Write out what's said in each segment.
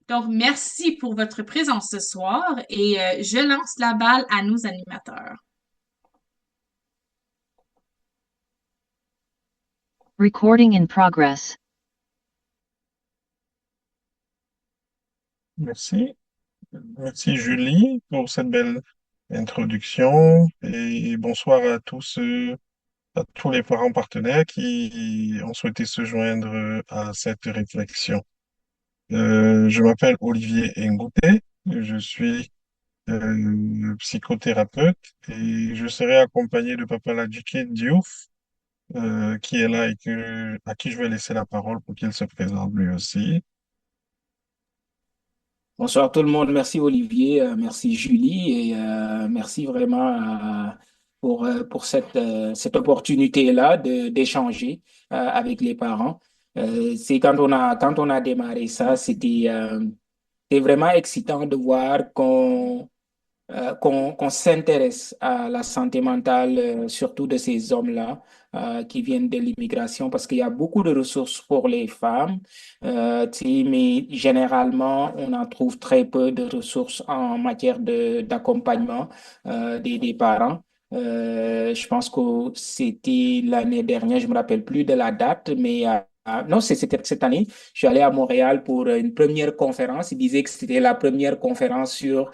Donc, merci pour votre présence ce soir et je lance la balle à nos animateurs. Recording in progress. Merci. Merci Julie pour cette belle introduction et bonsoir à à tous les parents partenaires qui ont souhaité se joindre à cette réflexion. Je m'appelle Olivier Ngouté, je suis psychothérapeute et je serai accompagné de Papa Ladjuké Diouf, qui est là à qui je vais laisser la parole pour qu'il se présente lui aussi. Bonsoir tout le monde, merci Olivier, merci Julie et merci vraiment pour cette opportunité-là d'échanger avec les parents. C'est quand on a démarré ça, c'était vraiment excitant de voir qu'on s'intéresse à la santé mentale, surtout de ces hommes-là qui viennent de l'immigration, parce qu'il y a beaucoup de ressources pour les femmes, tu sais, mais généralement, on en trouve très peu de ressources en matière d'accompagnement des parents. Je pense que c'était l'année dernière, je me rappelle plus de la date, mais non, c'était cette année. Je suis allé à Montréal pour une première conférence. Il disait que c'était la première conférence sur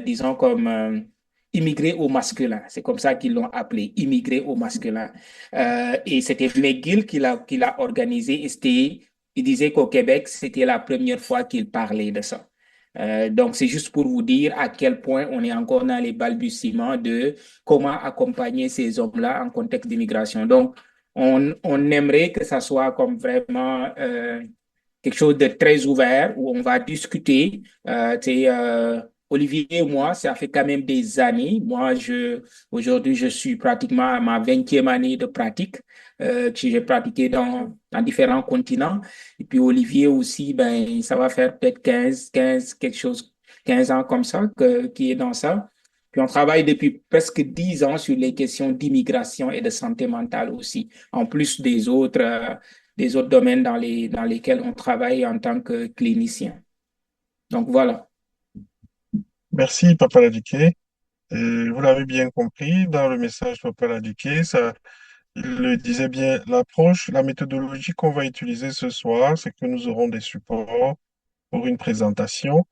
disons comme immigré au masculin. C'est comme ça qu'ils l'ont appelé, immigré au masculin. Et c'était McGill qui l'a organisé. Il disait qu'au Québec, c'était la première fois qu'il parlait de ça. Donc, c'est juste pour vous dire à quel point on est encore dans les balbutiements de comment accompagner ces hommes-là en contexte d'immigration. Donc, on aimerait que ça soit comme vraiment quelque chose de très ouvert où on va discuter. Olivier et moi, ça fait quand même des années. Aujourd'hui, je suis pratiquement à ma 20e année de pratique que j'ai pratiqué dans différents continents. Et puis Olivier aussi, ben, ça va faire peut-être 15 ans comme ça qui est dans ça. Puis on travaille depuis presque 10 ans sur les questions d'immigration et de santé mentale aussi, en plus des autres domaines dans lesquels on travaille en tant que clinicien. Donc voilà. Merci Papa Ladjuké. Vous l'avez bien compris, dans le message Papa l'indiqué, il le disait bien, l'approche, la méthodologie qu'on va utiliser ce soir, c'est que nous aurons des supports pour une présentation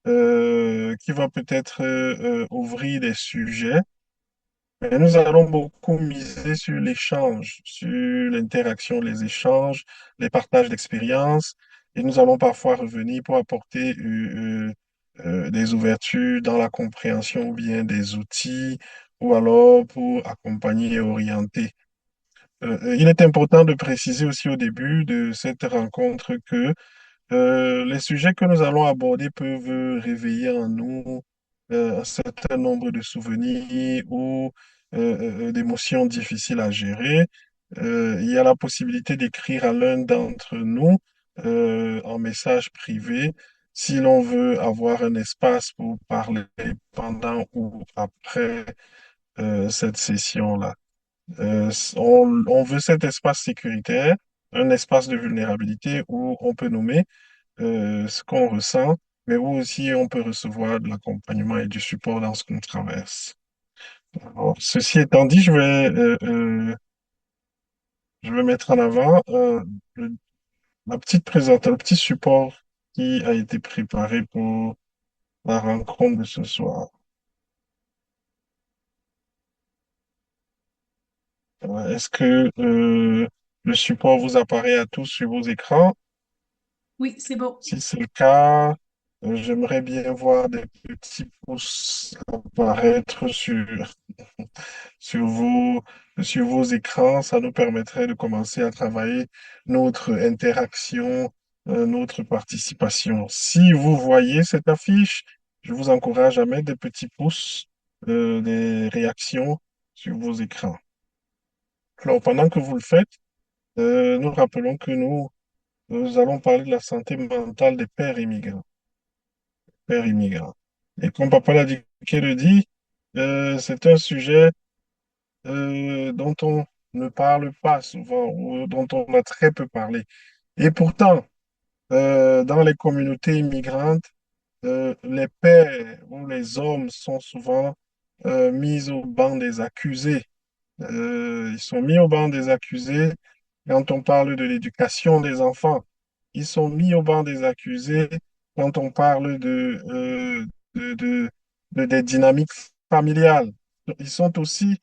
qui va peut-être ouvrir des sujets, mais nous allons beaucoup miser sur l'échange, sur l'interaction, les échanges, les partages d'expériences, et nous allons parfois revenir pour apporter des ouvertures dans la compréhension ou bien des outils, ou alors pour accompagner et orienter. Il est important de préciser aussi au début de cette rencontre que les sujets que nous allons aborder peuvent réveiller en nous un certain nombre de souvenirs ou d'émotions difficiles à gérer. Il y a la possibilité d'écrire à l'un d'entre nous en message privé si l'on veut avoir un espace pour parler pendant ou après cette session-là. On veut cet espace sécuritaire, un espace de vulnérabilité où on peut nommer ce qu'on ressent, mais où aussi on peut recevoir de l'accompagnement et du support dans ce qu'on traverse. Alors, ceci étant dit, je vais mettre en avant la petite présentation, le petit support qui a été préparé pour la rencontre de ce soir. Est-ce que le support vous apparaît à tous sur vos écrans? Oui, c'est beau. Si c'est le cas, j'aimerais bien voir des petits pouces apparaître sur sur vos écrans. Ça nous permettrait de commencer à travailler notre interaction, notre participation. Si vous voyez cette affiche, je vous encourage à mettre des petits pouces, des réactions sur vos écrans. Alors, pendant que vous le faites, nous rappelons que nous allons parler de la santé mentale des pères immigrants. Pères immigrants. Et comme Papa l'a dit, le dit, c'est un sujet dont on ne parle pas souvent ou dont on a très peu parlé. Et pourtant, dans les communautés immigrantes, les pères ou les hommes sont souvent mis au banc des accusés. Ils sont mis au banc des accusés quand on parle de l'éducation des enfants. Ils sont mis au banc des accusés quand on parle de, de- des dynamiques familiales. Ils sont aussi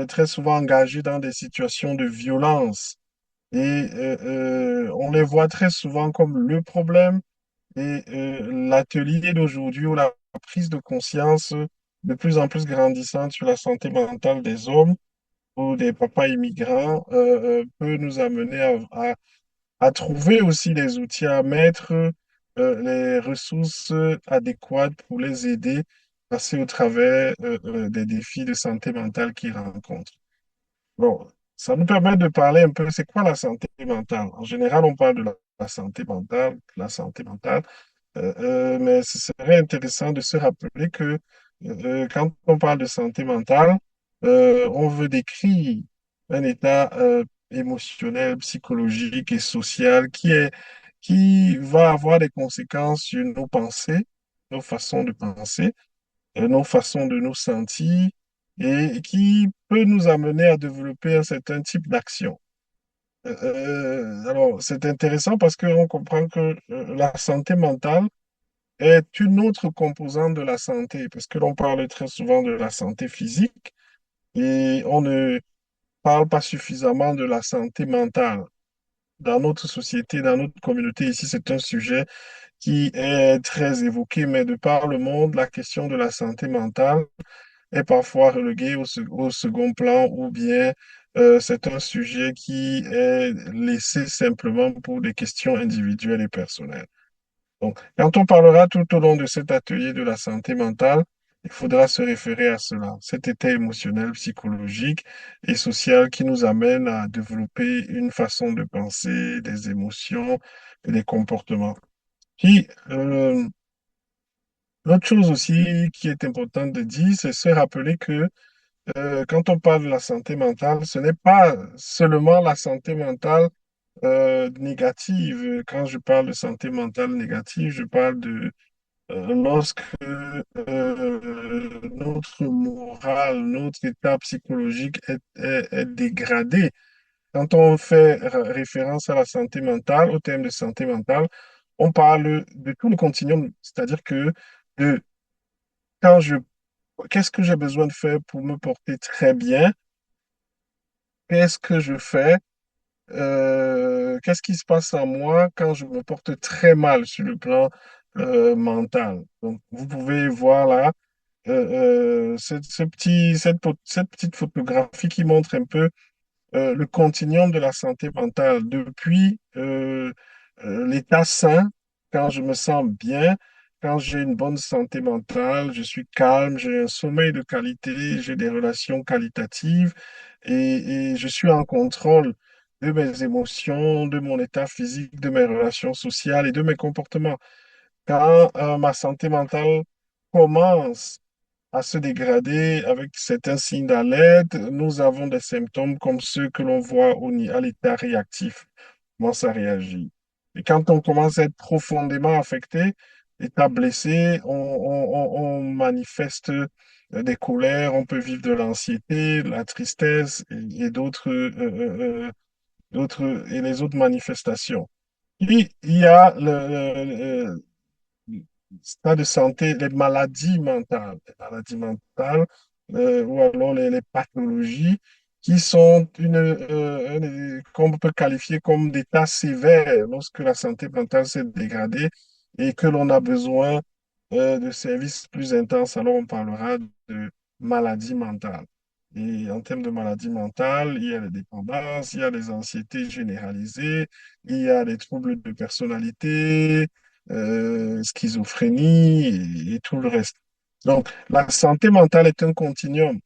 très souvent engagés dans des situations de violence et on les voit très souvent comme le problème et l'atelier d'aujourd'hui ou la prise de conscience de plus en plus grandissante sur la santé mentale des hommes ou des papas immigrants peut nous amener à trouver aussi les outils, à mettre les ressources adéquates pour les aider à passer au travers des défis de santé mentale qu'ils rencontrent. Bon, ça nous permet de parler un peu, c'est quoi la santé mentale? En général, on parle de la santé mentale, mais ce serait intéressant de se rappeler que quand on parle de santé mentale, on veut décrire un état émotionnel, psychologique et social qui va avoir des conséquences sur nos pensées, nos façons de penser, nos façons de nous sentir et qui peut nous amener à développer un certain type d'action. Alors, c'est intéressant parce qu'on comprend que la santé mentale est une autre composante de la santé, parce que l'on parle très souvent de la santé physique et on ne parle pas suffisamment de la santé mentale. Dans notre société, dans notre communauté, ici, c'est un sujet qui est très évoqué, mais de par le monde, la question de la santé mentale est parfois reléguée au second plan ou bien c'est un sujet qui est laissé simplement pour des questions individuelles et personnelles. Donc, quand on parlera tout au long de cet atelier de la santé mentale, il faudra se référer à cela, cet état émotionnel, psychologique et social qui nous amène à développer une façon de penser, des émotions et des comportements. Puis, l'autre chose aussi qui est importante de dire, c'est se rappeler que quand on parle de la santé mentale, ce n'est pas seulement la santé mentale négative. Quand je parle de santé mentale négative, je parle de lorsque notre morale, notre état psychologique est dégradé. Quand on fait référence à la santé mentale, au thème de santé mentale, on parle de tout le continuum, c'est-à-dire que de quand je, qu'est-ce que j'ai besoin de faire pour me porter très bien, qu'est-ce que je fais, qu'est-ce qui se passe en moi quand je me porte très mal sur le plan mental. Donc, vous pouvez voir là cette petite photographie qui montre un peu le continuum de la santé mentale, depuis l'état sain, quand je me sens bien, quand j'ai une bonne santé mentale, je suis calme, j'ai un sommeil de qualité, j'ai des relations qualitatives et je suis en contrôle de mes émotions, de mon état physique, de mes relations sociales et de mes comportements. Quand ma santé mentale commence à se dégrader avec certains signes d'alerte, nous avons des symptômes comme ceux que l'on voit à l'état réactif. Comment ça réagit? Et quand on commence à être profondément affecté, état blessé, on manifeste des colères, on peut vivre de l'anxiété, la tristesse et et les autres manifestations. Puis, il y a l'état de santé, les maladies mentales ou alors les pathologies qui sont qu'on peut qualifier comme d'état sévère lorsque la santé mentale s'est dégradée et que l'on a besoin de services plus intenses. Alors on parlera de maladie mentale. Et en termes de maladie mentale, il y a les dépendances, il y a les anxiétés généralisées, il y a les troubles de personnalité, schizophrénie et tout le reste. Donc, la santé mentale est un continuum.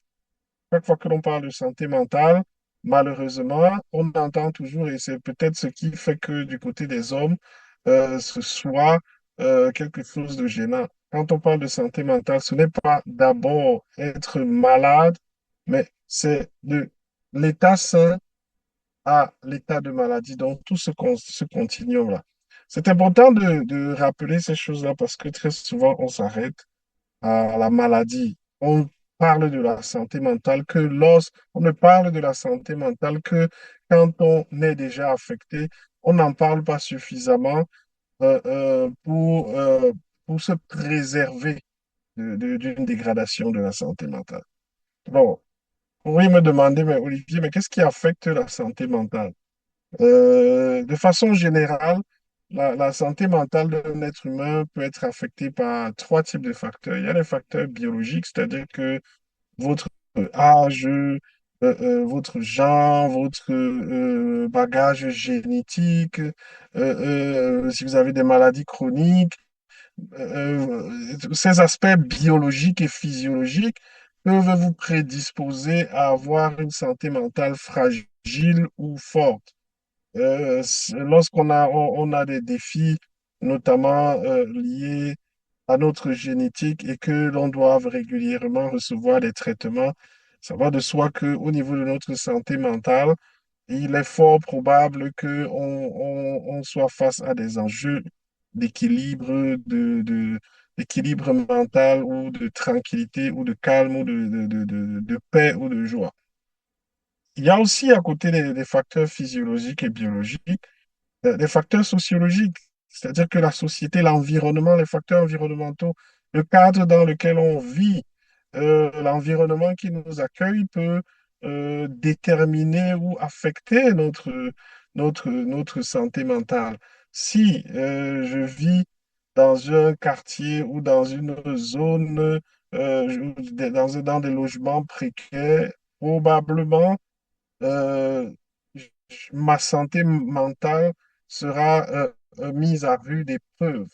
Chaque fois que l'on parle de santé mentale, malheureusement, on entend toujours, et c'est peut-être ce qui fait que du côté des hommes, ce soit quelque chose de gênant. Quand on parle de santé mentale, ce n'est pas d'abord être malade, mais c'est de l'état sain à l'état de maladie, donc tout ce continuum-là. c'est important de rappeler ces choses-là parce que très souvent, on s'arrête à la maladie. On parle de la santé mentale on ne parle de la santé mentale que quand on est déjà affecté. On n'en parle pas suffisamment euh, euh, pour, euh, pour se préserver d'une dégradation de la santé mentale. Bon, vous pourriez me demander, mais Olivier, mais qu'est-ce qui affecte la santé mentale? De façon générale, la santé mentale d'un être humain peut être affectée par trois types de facteurs. Il y a les facteurs biologiques, c'est-à-dire que votre âge, votre genre, votre bagage génétique, si vous avez des maladies chroniques, ces aspects biologiques et physiologiques peuvent vous prédisposer à avoir une santé mentale fragile ou forte. Lorsqu'on a, on a des défis, notamment liés à notre génétique et que l'on doit régulièrement recevoir des traitements, ça va de soi qu'au niveau de notre santé mentale, il est fort probable qu'on on soit face à des enjeux d'équilibre, d'équilibre mental ou de tranquillité ou de calme ou de paix ou de joie. Il y a aussi à côté des facteurs physiologiques et biologiques, des facteurs sociologiques, c'est-à-dire que la société, l'environnement, les facteurs environnementaux, le cadre dans lequel on vit, l'environnement qui nous accueille peut déterminer ou affecter notre santé mentale. Si je vis dans un quartier ou dans une zone, dans des logements précaires, probablement euh, ma santé mentale sera mise à rude épreuve.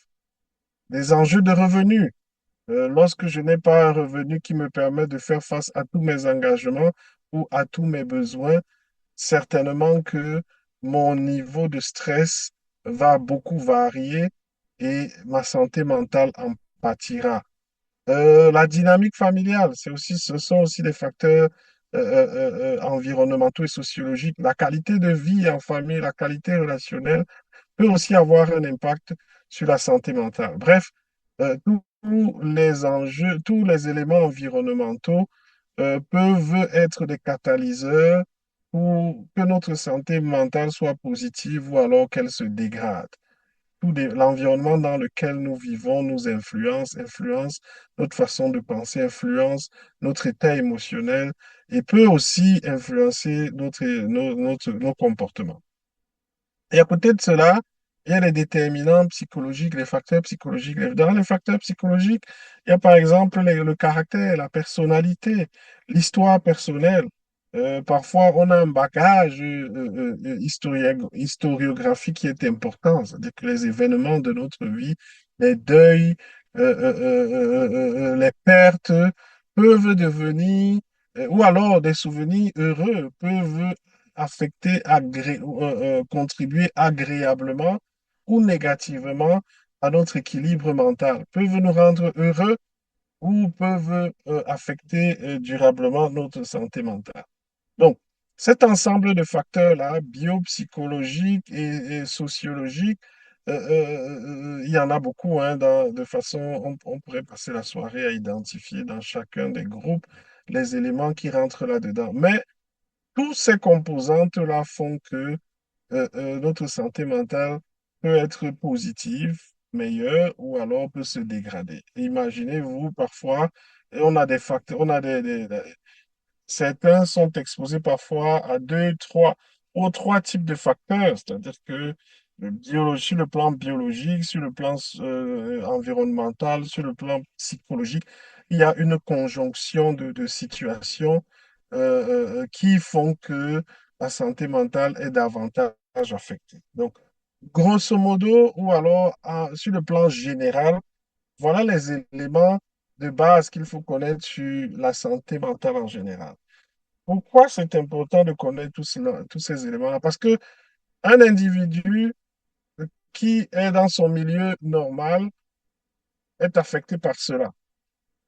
Des enjeux de revenus. Lorsque je n'ai pas un revenu qui me permet de faire face à tous mes engagements ou à tous mes besoins, certainement que mon niveau de stress va beaucoup varier et ma santé mentale en pâtira. La dynamique familiale, ce sont aussi des facteurs environnementaux et sociologiques. La qualité de vie en famille, la qualité relationnelle peut aussi avoir un impact sur la santé mentale. Bref, tous les enjeux, tous les éléments environnementaux peuvent être des catalyseurs pour que notre santé mentale soit positive ou alors qu'elle se dégrade. L'environnement dans lequel nous vivons nous influence notre façon de penser, influence notre état émotionnel et peut aussi influencer nos comportements. Et à côté de cela, il y a les déterminants psychologiques, les facteurs psychologiques. Dans les facteurs psychologiques, il y a par exemple le caractère, la personnalité, l'histoire personnelle. Parfois, on a un bagage historiographique qui est important, c'est-à-dire que les événements de notre vie, les deuils, les pertes peuvent devenir, ou alors des souvenirs heureux peuvent contribuer agréablement ou négativement à notre équilibre mental, peuvent nous rendre heureux ou peuvent affecter durablement notre santé mentale. Donc, cet ensemble de facteurs-là, biopsychologiques et sociologiques, il y en a beaucoup, hein, de façon, on pourrait passer la soirée à identifier dans chacun des groupes les éléments qui rentrent là-dedans. Mais tous ces composantes-là font que notre santé mentale peut être positive, meilleure, ou alors peut se dégrader. Imaginez-vous, parfois, et on a des facteurs, certains sont exposés parfois à aux trois types de facteurs, c'est-à-dire que sur le plan biologique, sur le plan environnemental, sur le plan psychologique, il y a une conjonction de situations qui font que la santé mentale est davantage affectée. Donc, grosso modo, ou alors sur le plan général, voilà les éléments de base qu'il faut connaître sur la santé mentale en général. Pourquoi c'est important de connaître tous ces éléments-là? Parce que un individu qui est dans son milieu normal est affecté par cela.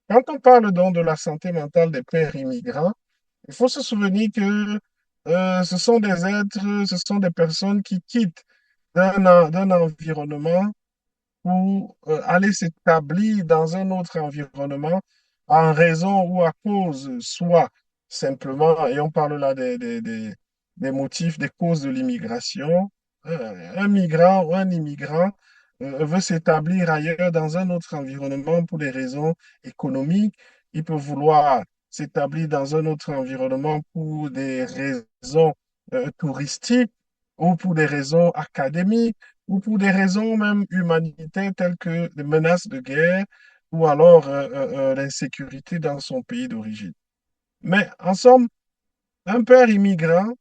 Quand on parle donc de la santé mentale des pères immigrants, il faut se souvenir que ce sont des êtres, ce sont des personnes qui quittent d'un environnement pour aller s'établir dans un autre environnement en raison ou à cause, soit simplement, et on parle là des motifs, des causes de l'immigration. Un migrant ou un immigrant veut s'établir ailleurs dans un autre environnement pour des raisons économiques. Il peut vouloir s'établir dans un autre environnement pour des raisons touristiques ou pour des raisons académiques ou pour des raisons même humanitaires telles que les menaces de guerre ou alors l'insécurité dans son pays d'origine. Mais en somme, un père immigrant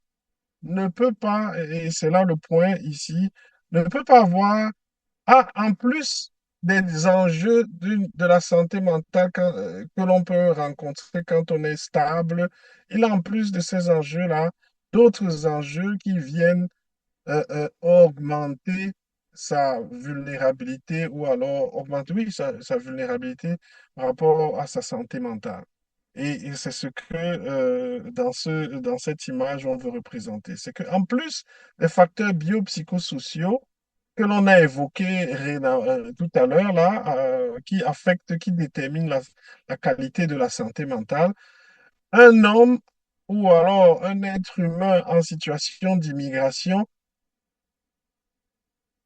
ne peut pas, et c'est là le point ici, ne peut pas avoir, en plus des enjeux de la santé mentale que l'on peut rencontrer quand on est stable, il a en plus de ces enjeux-là d'autres enjeux qui viennent augmenter sa vulnérabilité ou alors augmenter, oui, sa vulnérabilité par rapport à sa santé mentale. Et c'est ce que dans cette image on veut représenter. C'est qu'en plus des facteurs biopsychosociaux que l'on a évoqués tout à l'heure, là, qui affectent, qui déterminent la qualité de la santé mentale, un homme ou alors un être humain en situation d'immigration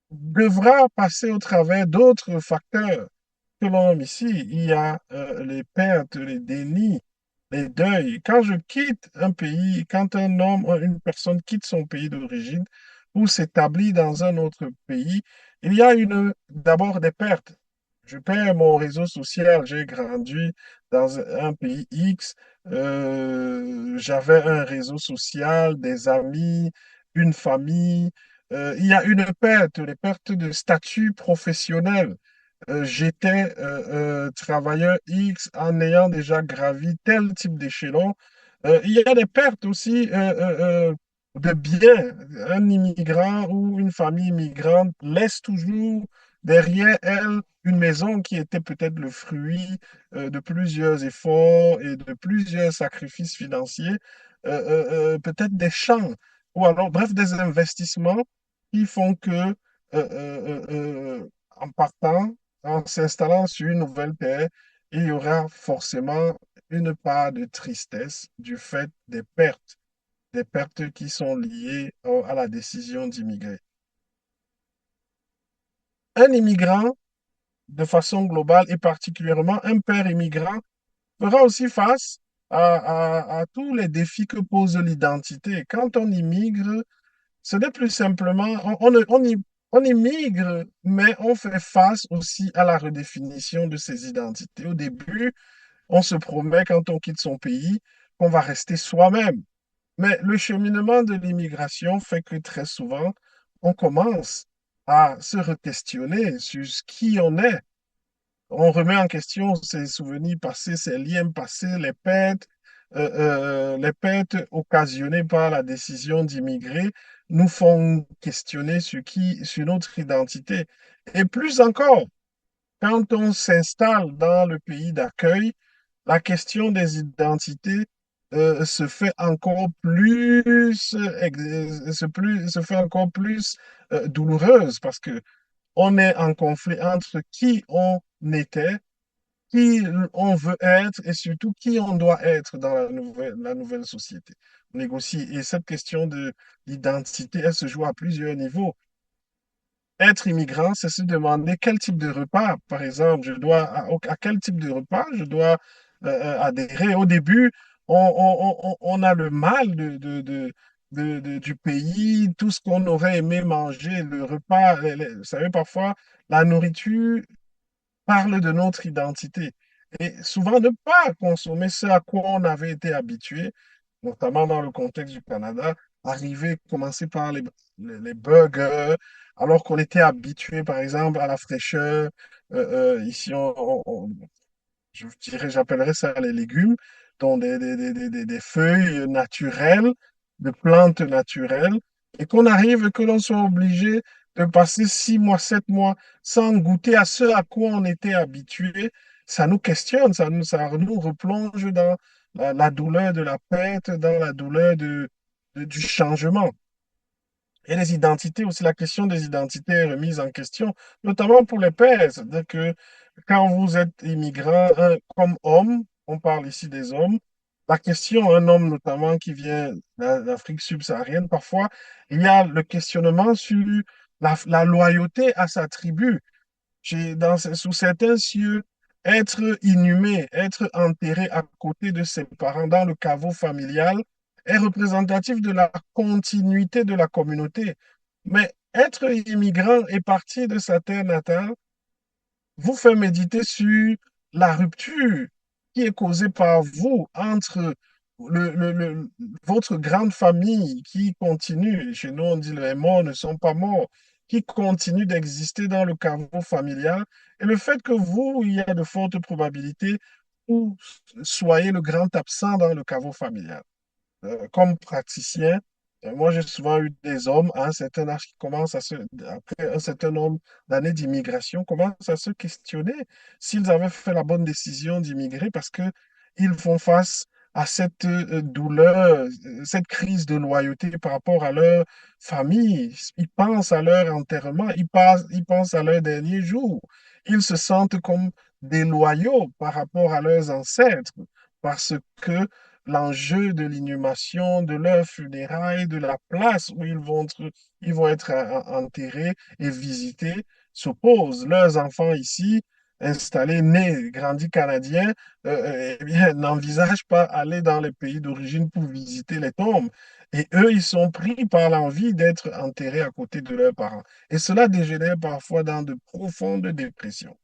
devra passer au travers d'autres facteurs que l'on nomme ici. Il y a les pertes, les dénis, les deuils. Quand je quitte un pays, quand un homme ou une personne quitte son pays d'origine pour s'établir dans un autre pays, il y a d'abord des pertes. Je perds mon réseau social, j'ai grandi dans un pays X, j'avais un réseau social, des amis, une famille. Il y a une perte, les pertes de statut professionnel. J'étais travailleur X en ayant déjà gravi tel type d'échelon. Il y a des pertes aussi de biens. Un immigrant ou une famille immigrante laisse toujours derrière elle une maison qui était peut-être le fruit de plusieurs efforts et de plusieurs sacrifices financiers, peut-être des champs ou alors, bref, des investissements qui font que, en partant, en s'installant sur une nouvelle terre, il y aura forcément une part de tristesse du fait des pertes qui sont liées à la décision d'immigrer. Un immigrant, de façon globale et particulièrement un père immigrant, fera aussi face à tous les défis que pose l'identité. Quand on immigre, ce n'est plus simplement, on immigre, mais on fait face aussi à la redéfinition de ses identités. Au début, on se promet quand on quitte son pays qu'on va rester soi-même. Mais le cheminement de l'immigration fait que très souvent, on commence à se re-questionner sur qui on est. On remet en question ses souvenirs passés, ses liens passés, les pertes occasionnées par la décision d'immigrer nous font questionner sur notre identité. Et plus encore, quand on s'installe dans le pays d'accueil, la question des identités se fait encore se fait encore plus douloureuse parce que on est en conflit entre qui on était, qui on veut être et surtout qui on doit être dans la nouvelle société. On négocie. Et cette question de l'identité, elle se joue à plusieurs niveaux. Être immigrant, c'est se demander quel type de repas, par exemple, à quel type de repas je dois adhérer. Au début, on a le mal du pays, tout ce qu'on aurait aimé manger, le repas. Vous savez, parfois, la nourriture parle de notre identité. Et souvent, ne pas consommer ce à quoi on avait été habitué, notamment dans le contexte du Canada, arriver, commencer par les burgers, alors qu'on était habitué, par exemple, à la fraîcheur. Ici, je dirais, j'appellerais ça les légumes, dont des feuilles naturelles, de plantes naturelles, et qu'on arrive, que l'on soit obligé de passer 6 mois, 7 mois sans goûter à ce à quoi on était habitué, ça nous questionne, ça nous replonge dans la douleur de la perte, dans la douleur du changement. Et les identités aussi, la question des identités est remise en question, notamment pour les pères. C'est-à-dire que quand vous êtes immigrant, comme homme, on parle ici des hommes, la question, un homme notamment qui vient d'Afrique subsaharienne, parfois, il y a le questionnement sur la loyauté à sa tribu. Sous certains cieux, être inhumé, être enterré à côté de ses parents dans le caveau familial est représentatif de la continuité de la communauté. Mais être immigrant et partir de sa terre natale vous fait méditer sur la rupture qui est causée par vous entre votre grande famille qui continue, chez nous on dit les morts ne sont pas morts, qui continue d'exister dans le caveau familial, et le fait que vous, il y a de fortes probabilités que vous soyez le grand absent dans le caveau familial. Comme praticien, moi, j'ai souvent eu des hommes à un certain âge qui commencent après un certain nombre d'années d'immigration, commencent à se questionner s'ils avaient fait la bonne décision d'immigrer parce que ils font face à cette douleur, cette crise de loyauté par rapport à leur famille. Ils pensent à leur enterrement, ils pensent à leur dernier jour. Ils se sentent comme des loyaux par rapport à leurs ancêtres parce que l'enjeu de l'inhumation, de leurs funérailles, de la place où ils vont être enterrés et visités se pose. Leurs enfants ici, installés, nés, grandis canadiens, eh bien, n'envisagent pas aller dans les pays d'origine pour visiter les tombes. Et eux, ils sont pris par l'envie d'être enterrés à côté de leurs parents. Et cela dégénère parfois dans de profondes dépressions,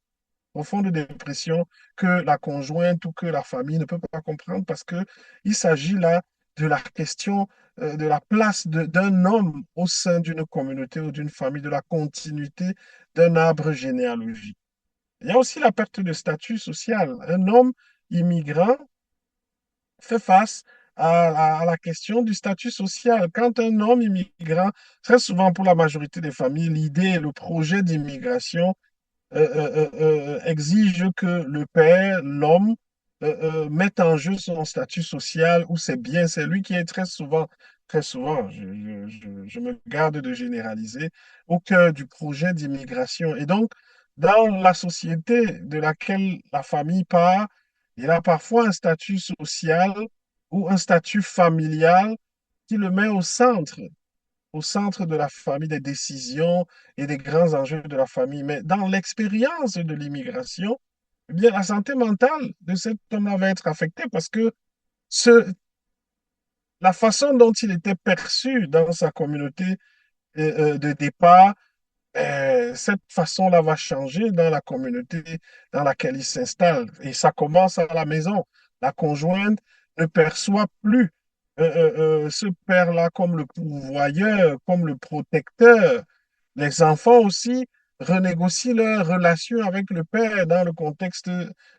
profonde dépression que la conjointe ou que la famille ne peut pas comprendre parce que il s'agit là de la question de la place d'un homme au sein d'une communauté ou d'une famille, de la continuité d'un arbre généalogique. Il y a aussi la perte de statut social. Un homme immigrant fait face à la question du statut social. Quand un homme immigrant, très souvent pour la majorité des familles, l'idée, le projet d'immigration exige que le père, l'homme, mette en jeu son statut social ou ses biens. C'est lui qui est très souvent, je me garde de généraliser, au cœur du projet d'immigration. Et donc, dans la société de laquelle la famille part, il a parfois un statut social ou un statut familial qui le met au centre de la famille, des décisions et des grands enjeux de la famille. Mais dans l'expérience de l'immigration, eh bien, la santé mentale de cet homme-là va être affectée parce que ce, la façon dont il était perçu dans sa communauté de départ, cette façon-là va changer dans la communauté dans laquelle il s'installe. Et ça commence à la maison. La conjointe ne perçoit plus ce père-là comme le pourvoyeur, comme le protecteur. Les enfants aussi renégocient leur relation avec le père dans le contexte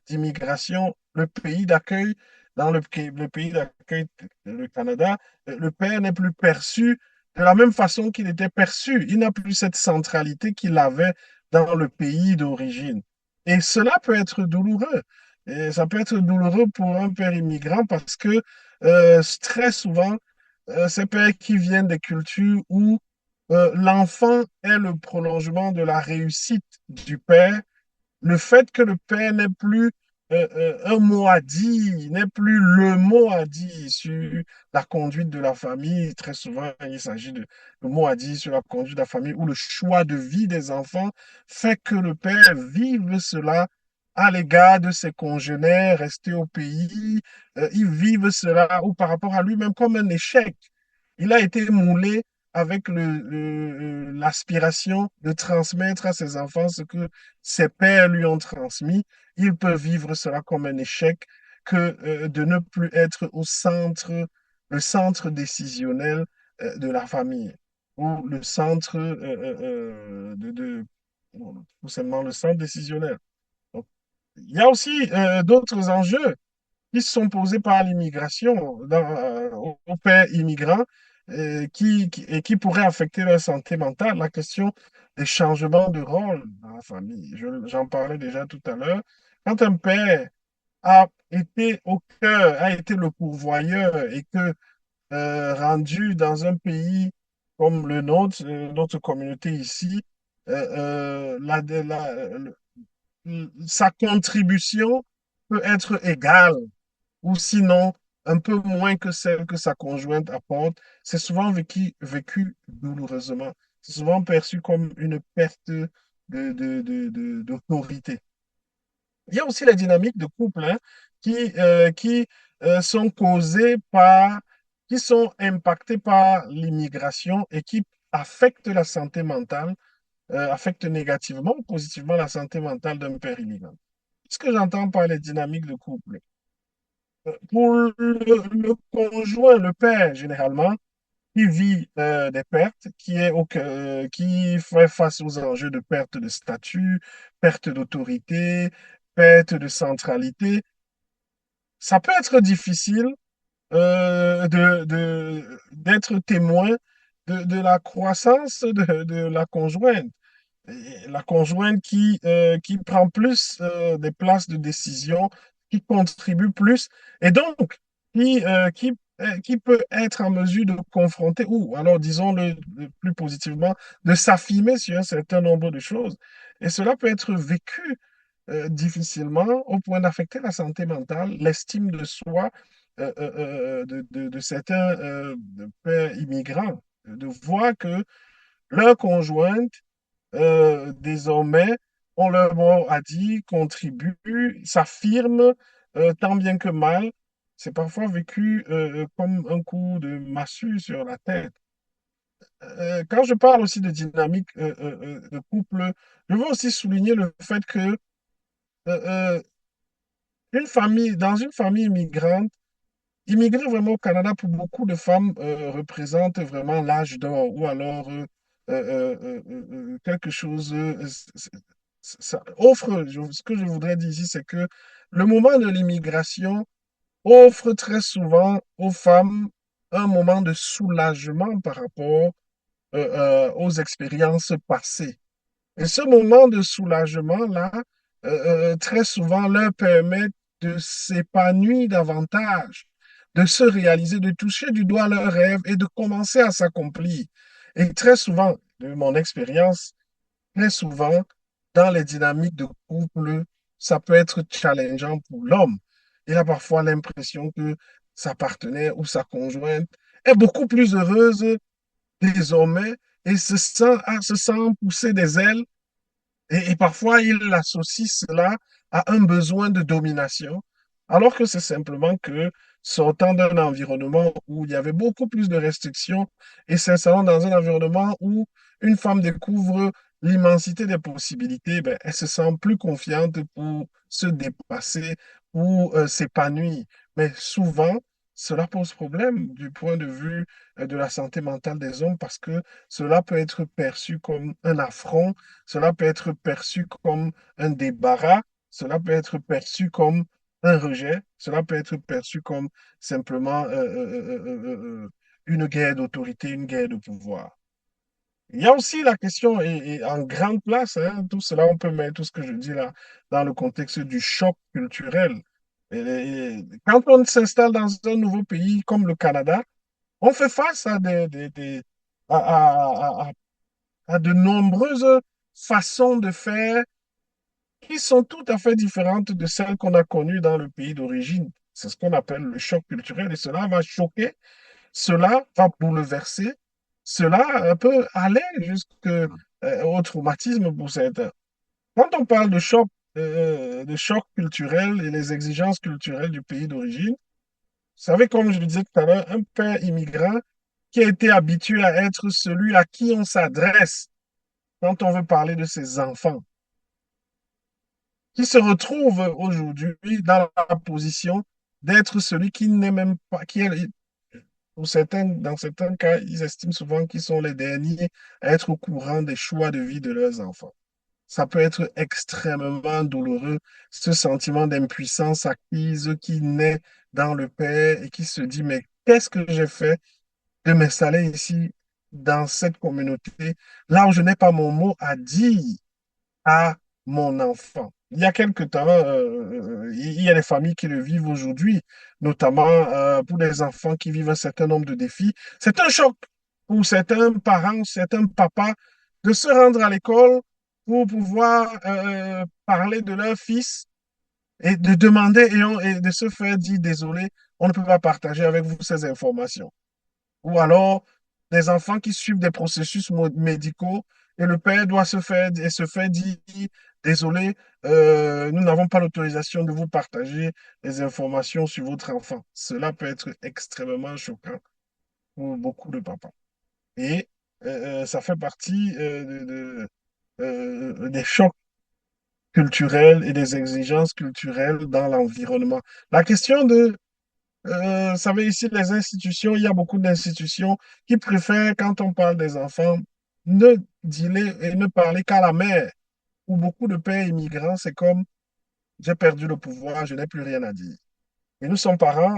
d'immigration, le pays d'accueil, le pays d'accueil, le Canada, le père n'est plus perçu de la même façon qu'il était perçu. Il n'a plus cette centralité qu'il avait dans le pays d'origine. Et cela peut être douloureux. Et ça peut être douloureux pour un père immigrant parce que très souvent, ces pères qui viennent des cultures où l'enfant est le prolongement de la réussite du père, le fait que le père n'ait plus un mot à dire, n'ait plus le mot à dire sur la conduite de la famille, très souvent il s'agit de le mot à dire sur la conduite de la famille ou le choix de vie des enfants, fait que le père vive cela à l'égard de ses congénères restés au pays, ils vivent cela ou par rapport à lui-même comme un échec. Il a été moulé avec l'aspiration de transmettre à ses enfants ce que ses pères lui ont transmis. Il peut vivre cela comme un échec que de ne plus être le centre décisionnel de la famille ou le centre tout simplement le centre décisionnel. Donc, il y a aussi d'autres enjeux qui sont posés par l'immigration aux pères immigrants et qui pourraient affecter leur santé mentale. La question des changements de rôle dans la famille. J'en parlais déjà tout à l'heure. Quand un père a été au cœur, a été le pourvoyeur et que rendu dans un pays comme le nôtre, notre communauté ici, sa contribution peut être égale ou sinon un peu moins que celle que sa conjointe apporte. C'est souvent vécu douloureusement. C'est souvent perçu comme une perte d'autorité. Il y a aussi les dynamiques de couple hein, qui sont causées qui sont impactées par l'immigration et qui affectent la santé mentale, affectent négativement ou positivement la santé mentale d'un père immigrant. Ce que j'entends par les dynamiques de couple, pour le conjoint, le père, généralement, qui vit des pertes, qui fait face aux enjeux de perte de statut, perte d'autorité, perte de centralité, ça peut être difficile d'être témoin de la croissance de la conjointe. Et la conjointe qui prend plus des places de décision, qui contribue plus, et donc qui peut être en mesure de confronter, ou alors disons-le plus positivement, de s'affirmer sur un certain nombre de choses. Et cela peut être vécu difficilement au point d'affecter la santé mentale, l'estime de soi de certains pères immigrants, de voir que leur conjointe désormais, on leur mot à dire, contribue, s'affirme tant bien que mal. C'est parfois vécu comme un coup de massue sur la tête. Quand je parle aussi de dynamique de couple, je veux aussi souligner le fait que euh, dans une famille immigrante, immigrer vraiment au Canada pour beaucoup de femmes représente vraiment l'âge d'or ou alors quelque chose. Ça offre, ce que je voudrais dire ici, c'est que le moment de l'immigration offre très souvent aux femmes un moment de soulagement par rapport aux expériences passées. Et ce moment de soulagement-là, très souvent, leur permet de s'épanouir davantage, de se réaliser, de toucher du doigt leurs rêves et de commencer à s'accomplir. Et très souvent, de mon expérience, très souvent, dans les dynamiques de couple, ça peut être challengeant pour l'homme. Il a parfois l'impression que sa partenaire ou sa conjointe est beaucoup plus heureuse désormais et se sent pousser des ailes et parfois, il associe cela à un besoin de domination, alors que c'est simplement que sortant d'un environnement où il y avait beaucoup plus de restrictions et s'installant dans un environnement où une femme découvre l'immensité des possibilités, ben, elle se sent plus confiante pour se dépasser, pour s'épanouir. Mais souvent, cela pose problème du point de vue de la santé mentale des hommes parce que cela peut être perçu comme un affront, cela peut être perçu comme un débarras, cela peut être perçu comme un rejet, cela peut être perçu comme simplement une guerre d'autorité, une guerre de pouvoir. Il y a aussi la question, et en grande place, hein, tout cela, on peut mettre tout ce que je dis là dans le contexte du choc culturel. Quand on s'installe dans un nouveau pays comme le Canada, on fait face à, à de nombreuses façons de faire qui sont tout à fait différentes de celles qu'on a connues dans le pays d'origine. C'est ce qu'on appelle le choc culturel et cela va choquer, cela va bouleverser, cela peut aller jusqu'au traumatisme pour certains. Quand on parle de choc culturel et les exigences culturelles du pays d'origine, vous savez, comme je le disais tout à l'heure, un père immigrant qui a été habitué à être celui à qui on s'adresse quand on veut parler de ses enfants, qui se retrouve aujourd'hui dans la position d'être celui qui n'est même pas, qui est, dans certains cas, ils estiment souvent qu'ils sont les derniers à être au courant des choix de vie de leurs enfants. Ça peut être extrêmement douloureux, ce sentiment d'impuissance acquise qui naît dans le père et qui se dit, mais qu'est-ce que j'ai fait de m'installer ici dans cette communauté, là où je n'ai pas mon mot à dire à mon enfant. Il y a quelque temps, il y a des familles qui le vivent aujourd'hui, notamment pour les enfants qui vivent un certain nombre de défis. C'est un choc pour certains parents, certains papas, de se rendre à l'école pour pouvoir parler de leur fils et de demander et de se faire dire désolé, on ne peut pas partager avec vous ces informations. Ou alors des enfants qui suivent des processus médicaux et le père doit se faire dire désolé, nous n'avons pas l'autorisation de vous partager les informations sur votre enfant. Cela peut être extrêmement choquant pour beaucoup de papas. Et ça fait partie des chocs culturels et des exigences culturelles dans l'environnement. La question de vous savez, ici, les institutions, il y a beaucoup d'institutions qui préfèrent, quand on parle des enfants, ne dealer et ne parler qu'à la mère. Ou beaucoup de pères immigrants, c'est comme j'ai perdu le pouvoir, je n'ai plus rien à dire. Et nous sommes parents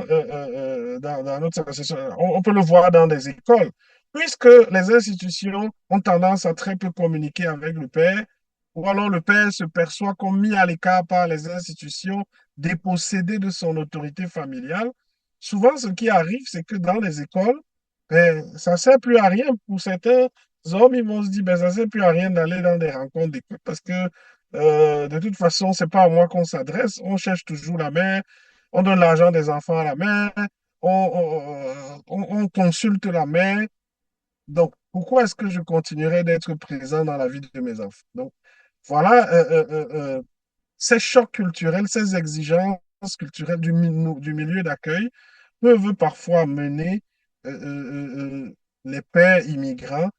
dans notre association. On peut le voir dans des écoles, puisque les institutions ont tendance à très peu communiquer avec le père, ou alors le père se perçoit comme mis à l'écart par les institutions, dépossédé de son autorité familiale. Souvent, ce qui arrive, c'est que dans les écoles, ça ne sert plus à rien pour certains hommes. Ils vont se dire, ben, ça ne sert plus à rien d'aller dans des rencontres d'école parce que de toute façon, ce n'est pas à moi qu'on s'adresse. On cherche toujours la mère, on donne l'argent des enfants à la mère, on consulte la mère. Donc, pourquoi est-ce que je continuerai d'être présent dans la vie de mes enfants? Donc, voilà ces chocs culturels, ces exigences culturelles du milieu d'accueil peuvent parfois mener les pères immigrants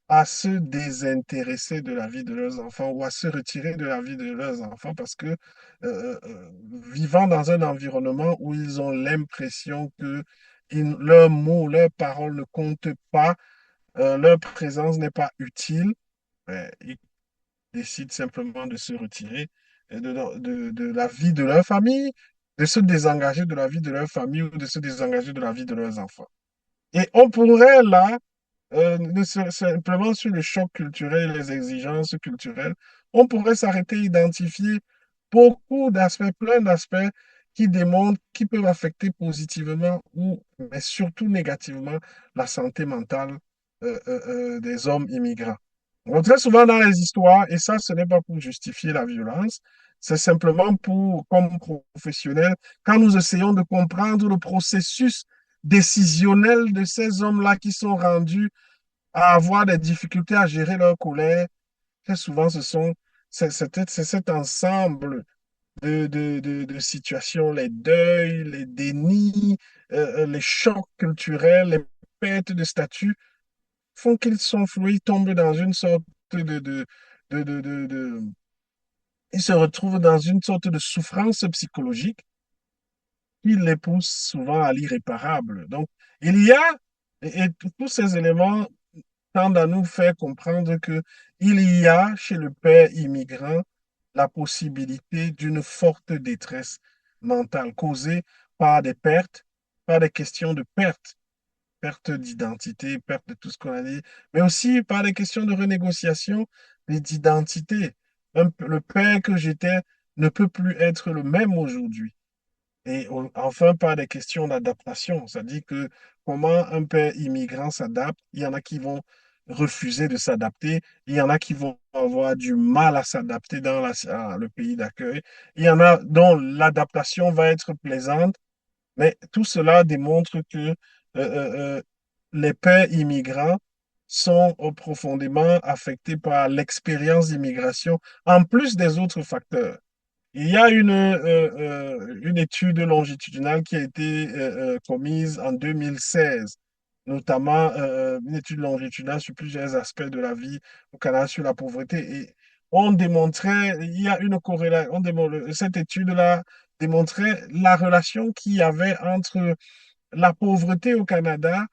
à se désintéresser de la vie de leurs enfants ou à se retirer de la vie de leurs enfants parce que vivant dans un environnement où ils ont l'impression que leurs mots, leurs paroles ne comptent pas, leur présence n'est pas utile, ils décident simplement de se retirer de la vie de leur famille, de se désengager de la vie de leur famille ou de se désengager de la vie de leurs enfants. Et on pourrait là simplement sur le choc culturel et les exigences culturelles, on pourrait s'arrêter, identifier beaucoup d'aspects, plein d'aspects qui démontrent, qui peuvent affecter positivement ou, mais surtout négativement, la santé mentale des hommes immigrants. Donc, très souvent dans les histoires, et ça, ce n'est pas pour justifier la violence, c'est simplement pour, comme professionnels, quand nous essayons de comprendre le processus décisionnel de ces hommes-là qui sont rendus à avoir des difficultés à gérer leur colère. Très souvent, c'est cet ensemble de situations, les deuils, les dénis, les chocs culturels, les pertes de statut, font qu'ils sont floués, ils tombent dans une sorte de ils se retrouvent dans une sorte de souffrance psychologique qui les pousse souvent à l'irréparable. Donc, il y a, et tous ces éléments tendent à nous faire comprendre que il y a chez le père immigrant la possibilité d'une forte détresse mentale causée par des pertes, par des questions de perte, perte d'identité, perte de tout ce qu'on a dit, mais aussi par des questions de renégociation d'identité. Le père que j'étais ne peut plus être le même aujourd'hui. Et enfin, par des questions d'adaptation, c'est-à-dire que comment un père immigrant s'adapte, il y en a qui vont refuser de s'adapter, il y en a qui vont avoir du mal à s'adapter dans le pays d'accueil, il y en a dont l'adaptation va être plaisante, mais tout cela démontre que les pères immigrants sont profondément affectés par l'expérience d'immigration, en plus des autres facteurs. Il y a une étude longitudinale qui a été commise en 2016, notamment une étude longitudinale sur plusieurs aspects de la vie au Canada sur la pauvreté. Et on démontrait, il y a une corrélation, cette étude-là démontrait la relation qu'il y avait entre la pauvreté au Canada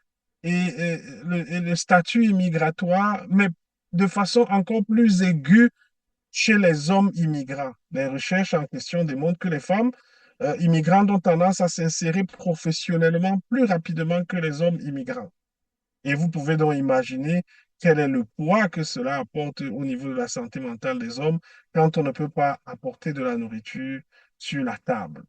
et le statut immigratoire, mais de façon encore plus aiguë chez les hommes immigrants. Les recherches en question démontrent que les femmes immigrantes ont tendance à s'insérer professionnellement plus rapidement que les hommes immigrants. Et vous pouvez donc imaginer quel est le poids que cela apporte au niveau de la santé mentale des hommes quand on ne peut pas apporter de la nourriture sur la table.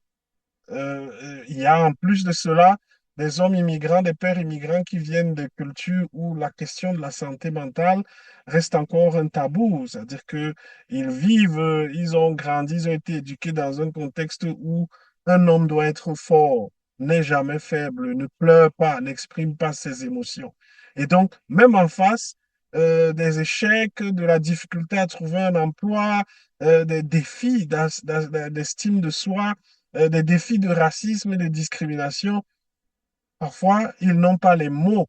Il y a en plus de cela des hommes immigrants, des pères immigrants qui viennent de cultures où la question de la santé mentale reste encore un tabou. C'est-à-dire que ils vivent, ils ont grandi, ils ont été éduqués dans un contexte où un homme doit être fort, n'est jamais faible, ne pleure pas, n'exprime pas ses émotions. Et donc, même en face des échecs, de la difficulté à trouver un emploi, des défis d'estime de soi, des défis de racisme et de discrimination, parfois, ils n'ont pas les mots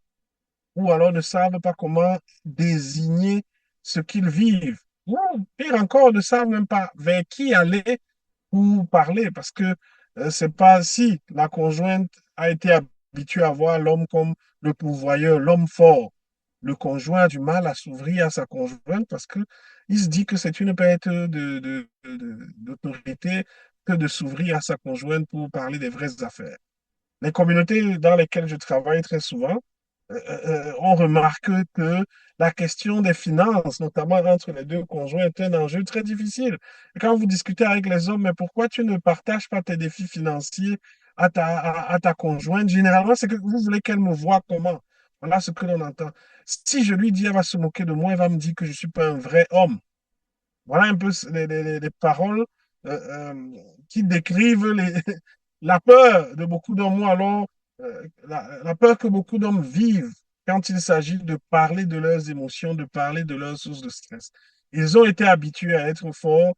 ou alors ne savent pas comment désigner ce qu'ils vivent. Ou pire encore, ne savent même pas vers qui aller pour parler parce que c'est pas si la conjointe a été habituée à voir l'homme comme le pourvoyeur, l'homme fort. Le conjoint a du mal à s'ouvrir à sa conjointe parce que il se dit que c'est une perte d'autorité que de s'ouvrir à sa conjointe pour parler des vraies affaires. Les communautés dans lesquelles je travaille très souvent, on remarque que la question des finances, notamment entre les deux conjoints, est un enjeu très difficile. Et quand vous discutez avec les hommes, mais pourquoi tu ne partages pas tes défis financiers à ta conjointe? Généralement, c'est que vous voulez qu'elle me voie comment. Voilà ce que l'on entend. Si je lui dis, elle va se moquer de moi, elle va me dire que je ne suis pas un vrai homme. Voilà un peu les paroles qui décrivent la peur de beaucoup d'hommes, ou alors la peur que beaucoup d'hommes vivent quand il s'agit de parler de leurs émotions, de parler de leurs sources de stress. Ils ont été habitués à être forts,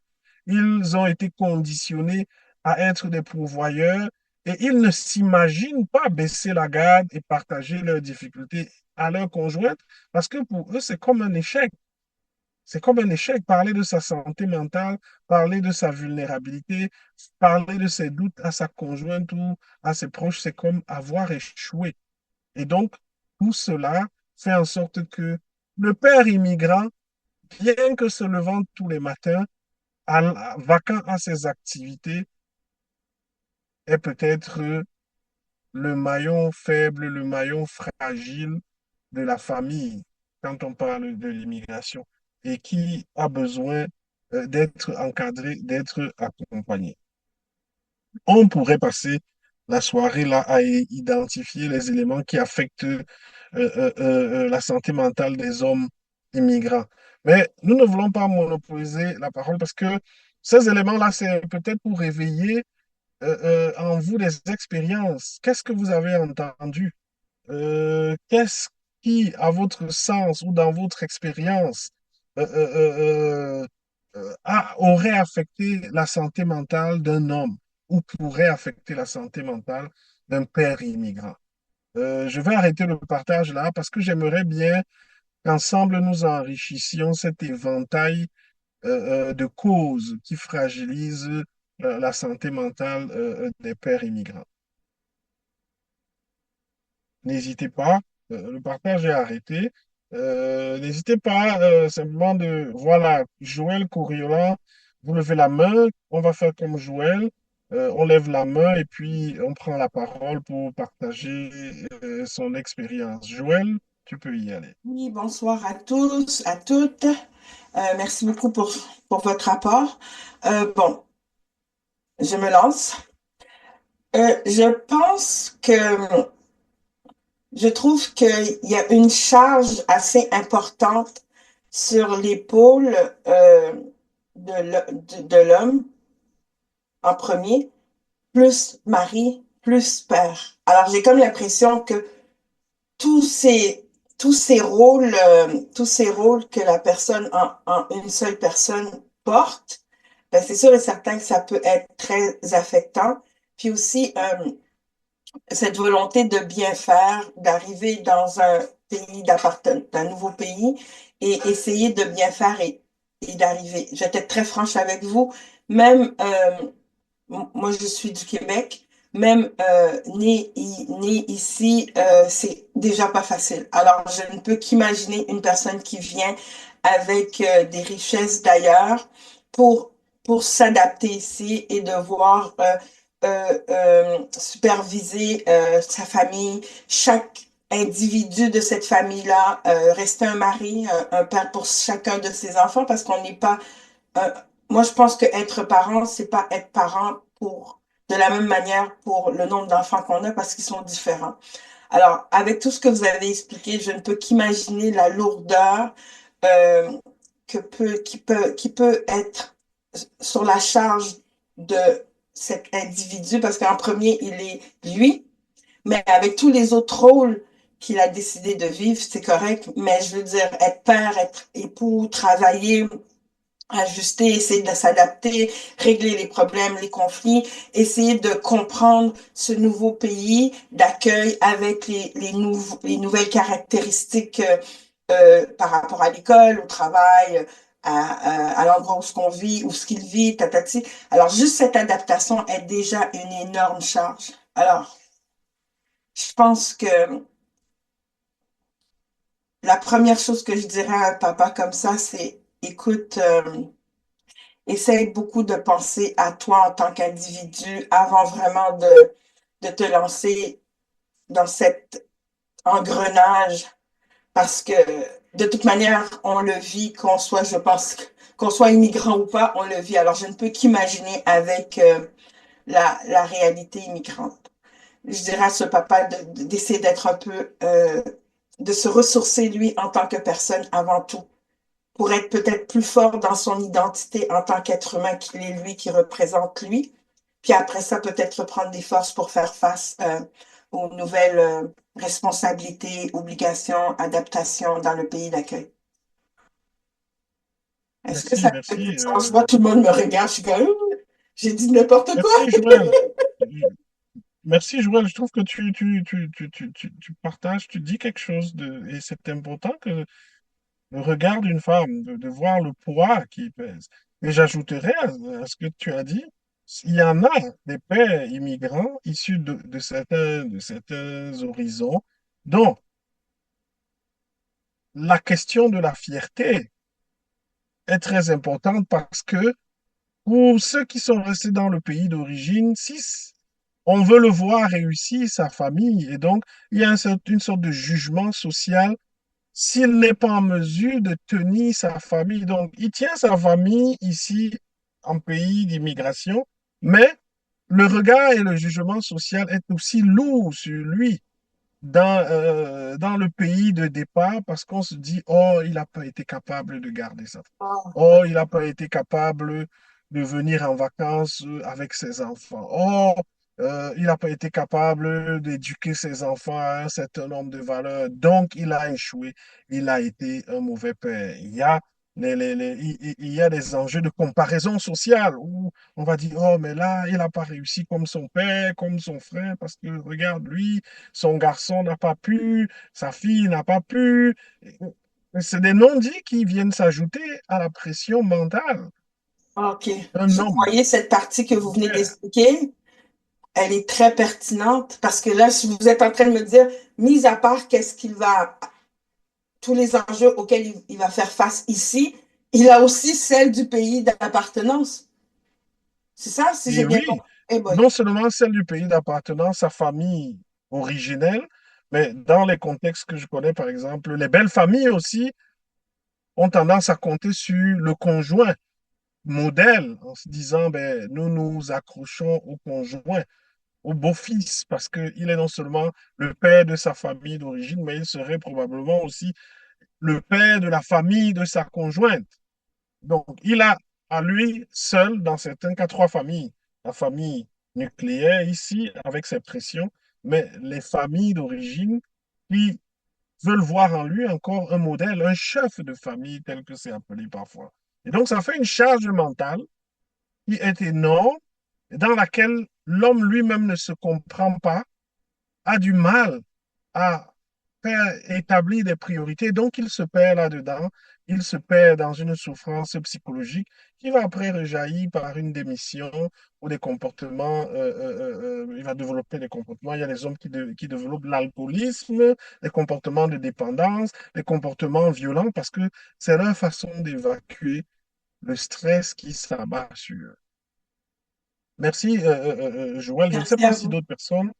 ils ont été conditionnés à être des pourvoyeurs et ils ne s'imaginent pas baisser la garde et partager leurs difficultés à leur conjointe parce que pour eux, c'est comme un échec. C'est comme un échec. Parler de sa santé mentale, parler de sa vulnérabilité, parler de ses doutes à sa conjointe ou à ses proches, c'est comme avoir échoué. Et donc, tout cela fait en sorte que le père immigrant, bien que se levant tous les matins, vacant à ses activités, est peut-être le maillon faible, le maillon fragile de la famille quand on parle de l'immigration et qui a besoin d'être encadré, d'être accompagné. On pourrait passer la soirée là à identifier les éléments qui affectent la santé mentale des hommes immigrants. Mais nous ne voulons pas monopoliser la parole parce que ces éléments-là, c'est peut-être pour réveiller en vous des expériences. Qu'est-ce que vous avez entendu? Qu'est-ce qui, à votre sens ou dans votre expérience, aurait affecté la santé mentale d'un homme ou pourrait affecter la santé mentale d'un père immigrant? Je vais arrêter le partage là parce que j'aimerais bien qu'ensemble nous enrichissions cet éventail de causes qui fragilisent la santé mentale des pères immigrants. N'hésitez pas, le partage est arrêté. N'hésitez pas simplement de, voilà, Joël Coriolan, vous levez la main, on va faire comme Joël, on lève la main et puis on prend la parole pour partager son expérience. Joël, tu peux y aller. Oui, bonsoir à tous, à toutes. Merci beaucoup pour votre rapport. Bon, je me lance. Je pense que je trouve qu'il y a une charge assez importante sur l'épaule de l'homme en premier, plus mari, plus père. Alors j'ai comme l'impression que tous ces, tous ces rôles que la personne en une seule personne porte, ben c'est sûr et certain que ça peut être très affectant. Puis aussi, cette volonté de bien faire, d'arriver dans un pays d'appartenance, un nouveau pays, et essayer de bien faire et d'arriver. J'étais très franche avec vous. Même, moi, je suis du Québec. Même né ici, c'est déjà pas facile. Alors, je ne peux qu'imaginer une personne qui vient avec des richesses d'ailleurs pour, pour s'adapter ici et devoir superviser sa famille, chaque individu de cette famille-là, rester un mari, un père pour chacun de ses enfants, parce qu'on n'est pas... euh, moi, je pense que être parent, c'est pas être parent pour de la même manière pour le nombre d'enfants qu'on a parce qu'ils sont différents. Alors, avec tout ce que vous avez expliqué, je ne peux qu'imaginer la lourdeur euh, qui peut être sur la charge de cet individu, parce qu'en premier, il est lui, mais avec tous les autres rôles qu'il a décidé de vivre, c'est correct. Mais je veux dire, être père, être époux, travailler, ajuster, essayer de s'adapter, régler les problèmes, les conflits, essayer de comprendre ce nouveau pays d'accueil avec les nouvelles caractéristiques par rapport à l'école, au travail, à l'endroit où ce qu'on vit, où ce qu'il vit, tatati. Alors, juste cette adaptation est déjà une énorme charge. Alors, je pense que la première chose que je dirais à un papa comme ça, c'est, écoute, essaye beaucoup de penser à toi en tant qu'individu avant vraiment de te lancer dans cet engrenage parce que de toute manière, on le vit, qu'on soit, je pense, qu'on soit immigrant ou pas, on le vit. Alors, je ne peux qu'imaginer avec la réalité immigrante. Je dirais à ce papa d'essayer d'être un peu, de se ressourcer lui en tant que personne avant tout pour être peut-être plus fort dans son identité en tant qu'être humain qu'il est lui, qui représente lui. Puis après ça, peut-être reprendre des forces pour faire face aux nouvelles responsabilités, obligations, adaptations dans le pays d'accueil. Est-ce que Merci, ça fait du merci. sens? Moi, tout le monde me regarde, je suis comme, j'ai dit n'importe quoi. Merci, Joël. Merci, Joël. Je trouve que tu partages, tu dis quelque chose et c'est important que le regard d'une femme, de voir le poids qui pèse. Et j'ajouterais à ce que tu as dit, il y en a des pères immigrants issus de certains horizons dont la question de la fierté est très importante parce que pour ceux qui sont restés dans le pays d'origine, si on veut le voir réussir, sa famille, et donc il y a une sorte de jugement social s'il n'est pas en mesure de tenir sa famille. Donc, il tient sa famille ici en pays d'immigration, mais le regard et le jugement social est aussi lourd sur lui dans le pays de départ parce qu'on se dit, oh, il n'a pas été capable de garder ça. Oh, il n'a pas été capable de venir en vacances avec ses enfants. Oh, il n'a pas été capable d'éduquer ses enfants à un certain nombre de valeurs. Donc, il a échoué. Il a été un mauvais père. Il y a des enjeux de comparaison sociale où on va dire, oh, mais là, il n'a pas réussi comme son père, comme son frère, parce que regarde, lui, son garçon n'a pas pu, sa fille n'a pas pu. C'est des non-dits qui viennent s'ajouter à la pression mentale. OK. Un Vous homme, voyez cette partie que un vous venez père. d'expliquer, elle est très pertinente parce que là, si vous êtes en train de me dire, mis à part tous les enjeux auxquels il va faire face ici, il a aussi celle du pays d'appartenance. C'est ça, si j'ai Et bien oui, compris? Eh boy. non seulement celle du pays d'appartenance, sa famille originelle, mais dans les contextes que je connais, par exemple, les belles familles aussi ont tendance à compter sur le conjoint modèle en se disant, ben, nous nous accrochons au conjoint, au beau-fils, parce qu'il est non seulement le père de sa famille d'origine, mais il serait probablement aussi le père de la famille de sa conjointe. Donc, il a à lui seul, dans certains cas, trois familles. La famille nucléaire ici, avec ses pressions, mais les familles d'origine qui veulent voir en lui encore un modèle, un chef de famille tel que c'est appelé parfois. Et donc, ça fait une charge mentale qui est énorme, dans laquelle l'homme lui-même ne se comprend pas, a du mal à établir des priorités. Donc, il se perd là-dedans. Il se perd dans une souffrance psychologique qui va après rejaillir par une démission ou des comportements. Il va développer des comportements. Il y a des hommes qui développent l'alcoolisme, des comportements de dépendance, des comportements violents parce que c'est leur façon d'évacuer le stress qui s'abat sur eux. Merci, Joël. Je ne sais Merci à pas si vous. d'autres personnes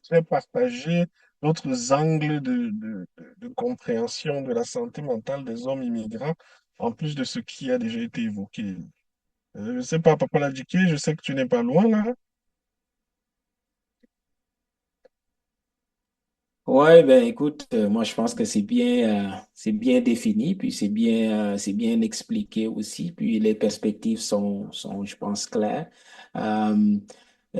très partagé d'autres angles de compréhension de la santé mentale des hommes immigrants, en plus de ce qui a déjà été évoqué. Je ne sais pas, Papa Ladiké, je sais que tu n'es pas loin là. Ouais, ben écoute, moi je pense que c'est bien défini, puis c'est bien expliqué aussi, puis les perspectives sont, je pense, claires. Euh,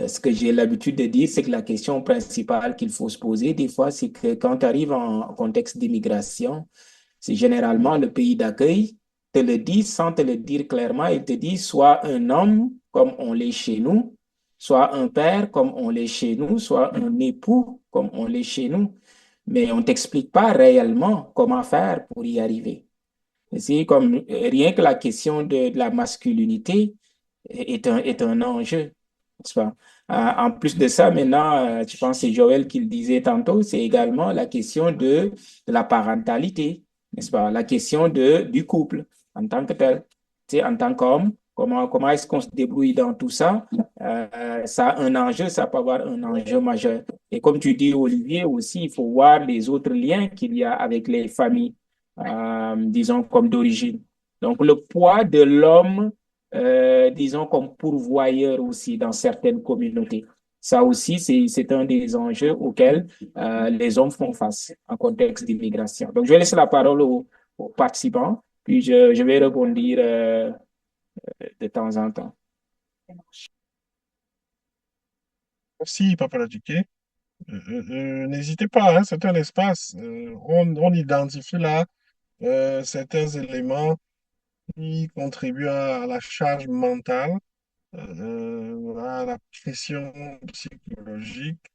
Ce que j'ai l'habitude de dire, c'est que la question principale qu'il faut se poser des fois, c'est que quand tu arrives en contexte d'immigration, c'est généralement le pays d'accueil te le dit sans te le dire clairement. Il te dit soit un homme comme on l'est chez nous, soit un père comme on l'est chez nous, soit un époux comme on l'est chez nous. Mais on ne t'explique pas réellement comment faire pour y arriver. C'est comme rien que la question de la masculinité est un enjeu, n'est-ce pas? En plus de ça, maintenant, je pense que c'est Joël qui le disait tantôt, c'est également la question de la parentalité, n'est-ce pas? La question du couple en tant que tel. Tu sais, en tant qu'homme, comment est-ce qu'on se débrouille dans tout ça? Ça a un enjeu, ça peut avoir un enjeu majeur. Et comme tu dis, Olivier, aussi, il faut voir les autres liens qu'il y a avec les familles, disons, comme d'origine. Donc, le poids de l'homme, disons, comme pourvoyeur aussi dans certaines communautés. Ça aussi, c'est un des enjeux auxquels les hommes font face en contexte d'immigration. Donc, je vais laisser la parole aux participants, puis je vais rebondir de temps en temps. Merci, Papa Ladiké. N'hésitez pas, hein, c'est un espace. On identifie là certains éléments qui contribuent à la charge mentale, à la pression psychologique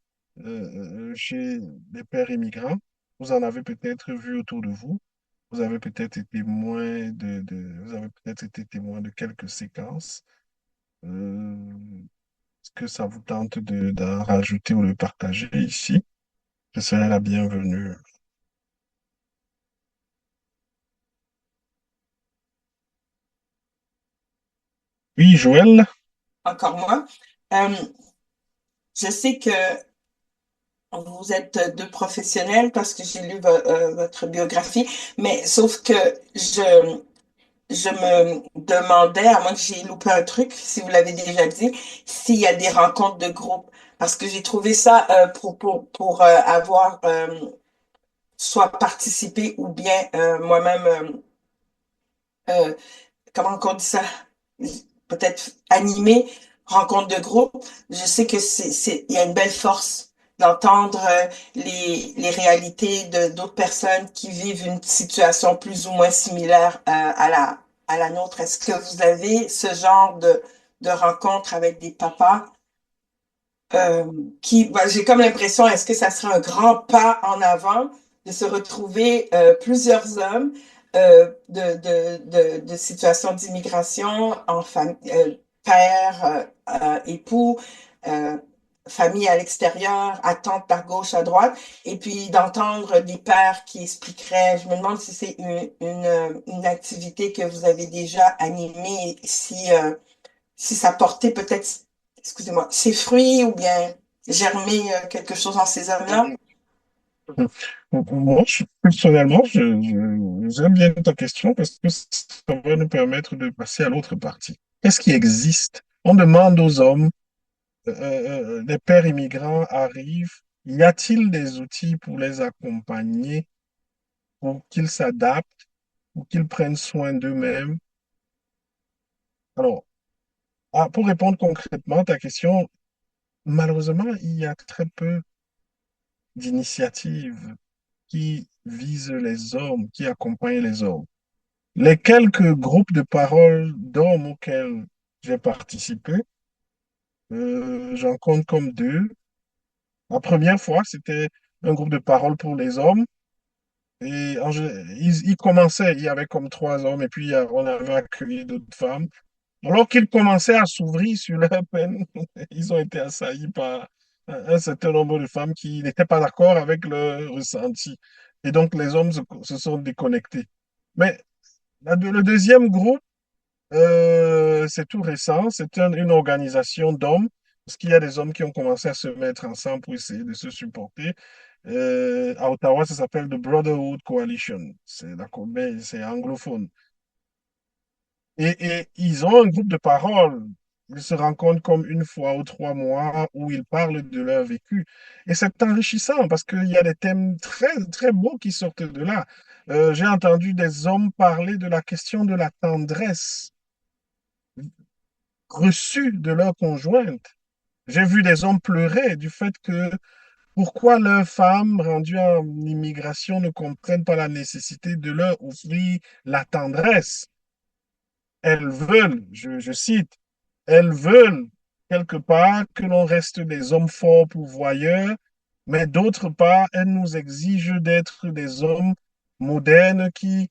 chez les pères immigrants. Vous en avez peut-être vu autour de vous. Vous avez peut-être été témoin vous avez peut-être été témoin de quelques séquences. Est-ce que ça vous tente d'en rajouter ou de partager ici? Ce serait la bienvenue. Oui, Joël? Encore moi. Euh, je sais que vous êtes deux professionnels parce que j'ai lu votre biographie, mais sauf que je me demandais, à moins que j'ai loupé un truc, si vous l'avez déjà dit, s'il y a des rencontres de groupe. Parce que j'ai trouvé ça pour avoir soit participé ou bien moi-même, comment on dit ça? Peut-être animé, rencontre de groupe. Je sais que il y a une belle force d'entendre les réalités de d'autres personnes qui vivent une situation plus ou moins similaire à la nôtre. Est-ce que vous avez ce genre de rencontre avec des papas j'ai comme l'impression, est-ce que ça serait un grand pas en avant de se retrouver plusieurs hommes de situations d'immigration en père, époux, euh, famille à l'extérieur, attente par gauche, à droite, et puis d'entendre des pères qui expliqueraient, je me demande si c'est une activité que vous avez déjà animée, si ça portait peut-être, excusez-moi, ses fruits ou bien germer quelque chose en ces hommes-là. Moi, personnellement, j'aime bien ta question parce que ça va nous permettre de passer à l'autre partie. Qu'est-ce qui existe? On demande aux hommes, les pères immigrants arrivent, y a-t-il des outils pour les accompagner, pour qu'ils s'adaptent, pour qu'ils prennent soin d'eux-mêmes? Alors, pour répondre concrètement à ta question, malheureusement, il y a très peu d'initiatives qui visent les hommes, qui accompagnent les hommes. Les quelques groupes de parole d'hommes auxquels j'ai participé, j'en compte comme deux. La première fois, c'était un groupe de parole pour les hommes. Et ils commençaient, il y avait comme trois hommes, et puis on avait accueilli d'autres femmes. Alors qu'ils commençaient à s'ouvrir sur leur peine, ils ont été assaillis par un certain nombre de femmes qui n'étaient pas d'accord avec leur ressenti. Et donc, les hommes se sont déconnectés. Mais le deuxième groupe, c'est tout récent. C'est une organisation d'hommes, parce qu'il y a des hommes qui ont commencé à se mettre ensemble pour essayer de se supporter. À Ottawa, ça s'appelle The Brotherhood Coalition. C'est anglophone. Et ils ont un groupe de parole. Ils se rencontrent comme une fois ou 3 mois où ils parlent de leur vécu. Et c'est enrichissant parce qu'il y a des thèmes très, très beaux qui sortent de là. J'ai entendu des hommes parler de la question de la tendresse reçue de leur conjointe. J'ai vu des hommes pleurer du fait que pourquoi leurs femmes rendues en immigration ne comprennent pas la nécessité de leur offrir la tendresse. Elles veulent, je cite, elles veulent quelque part que l'on reste des hommes forts pourvoyeurs, mais d'autre part, elles nous exigent d'être des hommes modernes qui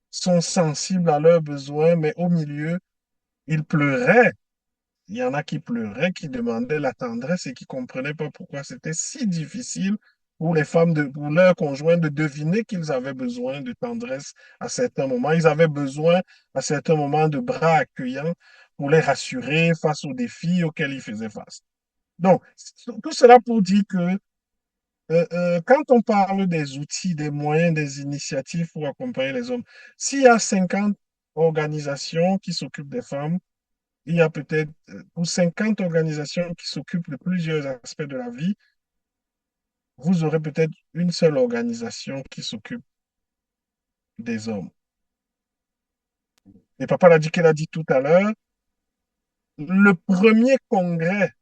sont sensibles à leurs besoins, mais au milieu, ils pleuraient. Il y en a qui pleuraient, qui demandaient la tendresse et qui ne comprenaient pas pourquoi c'était si difficile pour les femmes, pour leurs conjoints, de deviner qu'ils avaient besoin de tendresse à certains moments. Ils avaient besoin à certains moments de bras accueillants pour les rassurer face aux défis auxquels ils faisaient face. Donc, tout cela pour dire que quand on parle des outils, des moyens, des initiatives pour accompagner les hommes, s'il y a 50 organisations qui s'occupent des femmes, il y a peut-être pour 50 organisations qui s'occupent de plusieurs aspects de la vie, vous aurez peut-être une seule organisation qui s'occupe des hommes. Et Papa l'a dit qu'elle a dit tout à l'heure, le premier congrès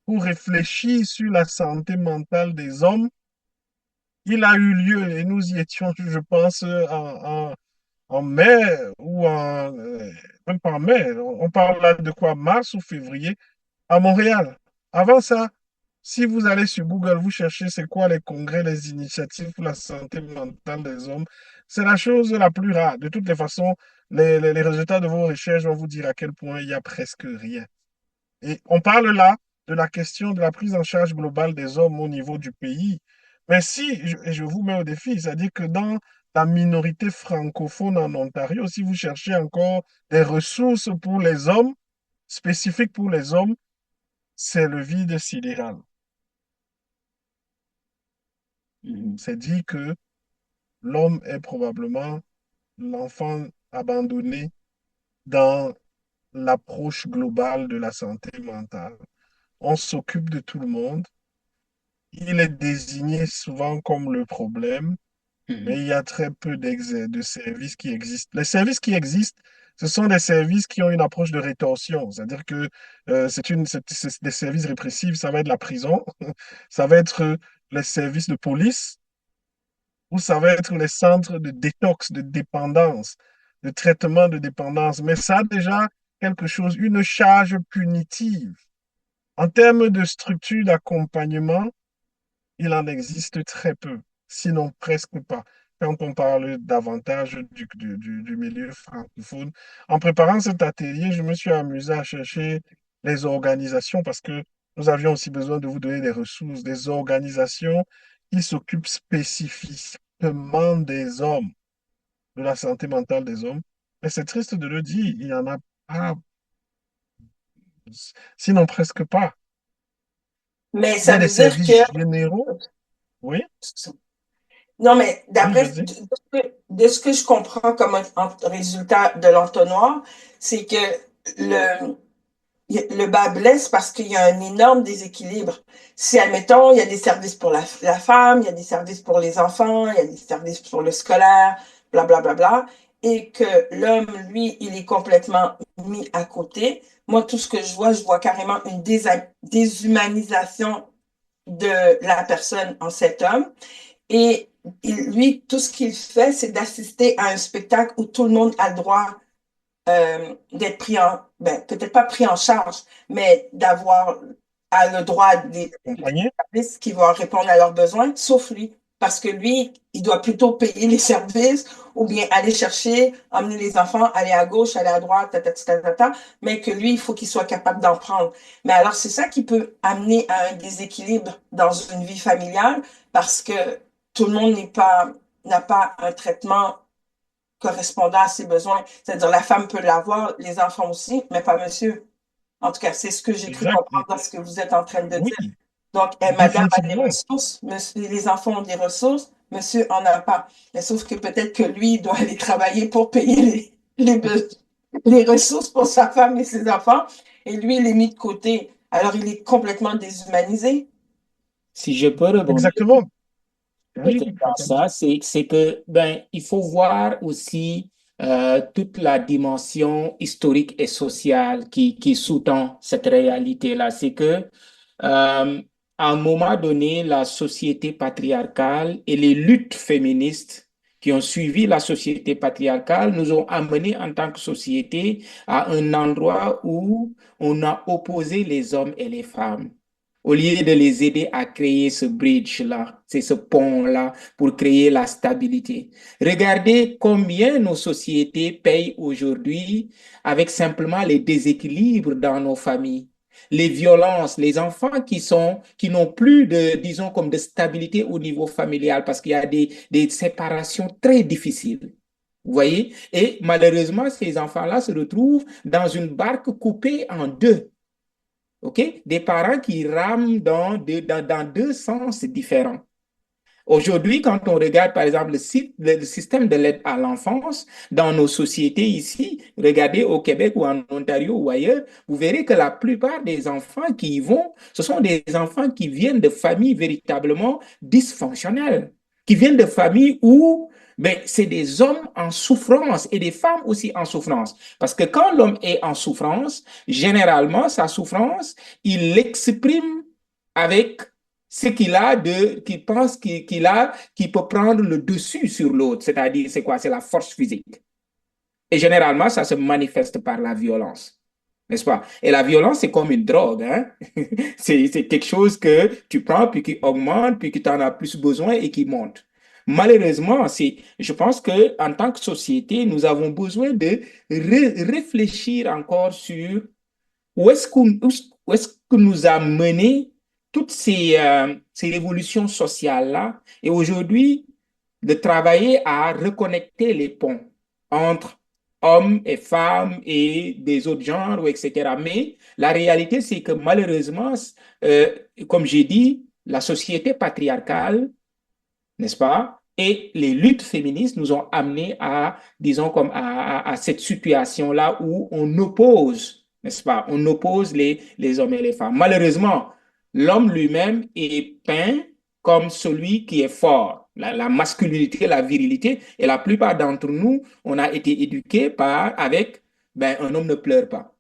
pour réfléchir sur la santé mentale des hommes, il a eu lieu et nous y étions, je pense, en mai ou même pas en mai, on parle là de quoi, mars ou février, à Montréal. Avant ça, si vous allez sur Google, vous cherchez c'est quoi les congrès, les initiatives pour la santé mentale des hommes, c'est la chose la plus rare. De toutes les façons, les résultats de vos recherches vont vous dire à quel point il y a presque rien. Et on parle là de la question de la prise en charge globale des hommes au niveau du pays. Mais si, et je vous mets au défi, c'est-à-dire que dans la minorité francophone en Ontario, si vous cherchez encore des ressources pour les hommes, spécifiques pour les hommes, c'est le vide sidéral. C'est dit que l'homme est probablement l'enfant abandonné dans l'approche globale de la santé mentale. On s'occupe de tout le monde. Il est désigné souvent comme le problème, mais il y a très peu de services qui existent. Les services qui existent, ce sont des services qui ont une approche de rétorsion, c'est-à-dire que c'est des services répressifs, ça va être la prison, ça va être les services de police, ou ça va être les centres de détox, de dépendance, de traitement de dépendance. Mais ça a déjà quelque chose, une charge punitive. En termes de structure d'accompagnement, il en existe très peu, sinon presque pas, quand on parle davantage du milieu francophone. En préparant cet atelier, je me suis amusé à chercher les organisations parce que nous avions aussi besoin de vous donner des ressources, des organisations qui s'occupent spécifiquement des hommes, de la santé mentale des hommes. Mais c'est triste de le dire, il n'y en a pas, sinon presque pas. Mais Il y ça a des veut dire services que, généraux, oui, non, mais oui, d'après, vas-y. de ce que je comprends comme un résultat de l'entonnoir, c'est que le, le bas blesse parce qu'il y a un énorme déséquilibre. Si, admettons, il y a des services pour la femme, il y a des services pour les enfants, il y a des services pour le scolaire, blablabla, bla, bla, bla, et que l'homme, lui, il est complètement mis à côté. Moi, tout ce que je vois carrément une déshumanisation de la personne en cet homme. Et lui, tout ce qu'il fait, c'est d'assister à un spectacle où tout le monde a le droit d'être pris en, ben, peut-être pas pris en charge, mais d'avoir le droit des Accompagné? services qui vont répondre à leurs besoins, sauf lui. Parce que lui, il doit plutôt payer les services ou bien aller chercher, emmener les enfants, aller à gauche, aller à droite, mais que lui, il faut qu'il soit capable d'en prendre. Mais alors, c'est ça qui peut amener à un déséquilibre dans une vie familiale parce que tout le monde n'a pas un traitement correspondant à ses besoins. C'est-à-dire, la femme peut l'avoir, les enfants aussi, mais pas monsieur. En tout cas, c'est ce que j'ai cru Exact. comprendre dans ce que vous êtes en train de Oui, dire. Donc, madame a des définitivement. ressources, monsieur, les enfants ont des ressources, monsieur en a pas. Mais sauf que peut-être que lui, il doit aller travailler pour payer les besoins. les ressources pour sa femme et ses enfants, et lui, il est mis de côté. Alors, il est complètement déshumanisé. Si je peux rebondir Exactement. peut-être Oui, dans ça, c'est que ben il faut voir aussi toute la dimension historique et sociale qui sous-tend cette réalité-là. C'est que à un moment donné, la société patriarcale et les luttes féministes qui ont suivi la société patriarcale nous ont amenés en tant que société à un endroit où on a opposé les hommes et les femmes. Au lieu de les aider à créer ce bridge-là, c'est ce pont-là pour créer la stabilité. Regardez combien nos sociétés payent aujourd'hui avec simplement les déséquilibres dans nos familles, les violences, les enfants qui n'ont plus de, disons, comme de stabilité au niveau familial parce qu'il y a des séparations très difficiles. Vous voyez? Et malheureusement, ces enfants-là se retrouvent dans une barque coupée en deux. OK? Des parents qui rament dans deux sens différents. Aujourd'hui, quand on regarde, par exemple, le système de l'aide à l'enfance dans nos sociétés ici, regardez au Québec ou en Ontario ou ailleurs, vous verrez que la plupart des enfants qui y vont, ce sont des enfants qui viennent de familles véritablement dysfonctionnelles, qui viennent de familles où ben, c'est des hommes en souffrance et des femmes aussi en souffrance. Parce que quand l'homme est en souffrance, généralement, sa souffrance, il l'exprime avec ce qu'il pense qui peut prendre le dessus sur l'autre. C'est-à-dire, c'est quoi? C'est la force physique. Et généralement, ça se manifeste par la violence. N'est-ce pas? Et la violence, c'est comme une drogue, hein? C'est quelque chose que tu prends, puis qui augmente, puis que tu en as plus besoin et qui monte. Malheureusement, je pense que en tant que société, nous avons besoin de réfléchir encore sur où est-ce que nous a mené toutes ces révolutions sociales-là et aujourd'hui de travailler à reconnecter les ponts entre hommes et femmes et des autres genres, etc. Mais la réalité, c'est que malheureusement, euh, comme j'ai dit, la société patriarcale, n'est-ce pas? Et les luttes féministes nous ont amenés à, disons, comme à cette situation-là où on oppose, n'est-ce pas? On oppose les hommes et les femmes. Malheureusement, l'homme lui-même est peint comme celui qui est fort, la masculinité, la virilité. Et la plupart d'entre nous, on a été éduqués avec, ben, un homme ne pleure pas.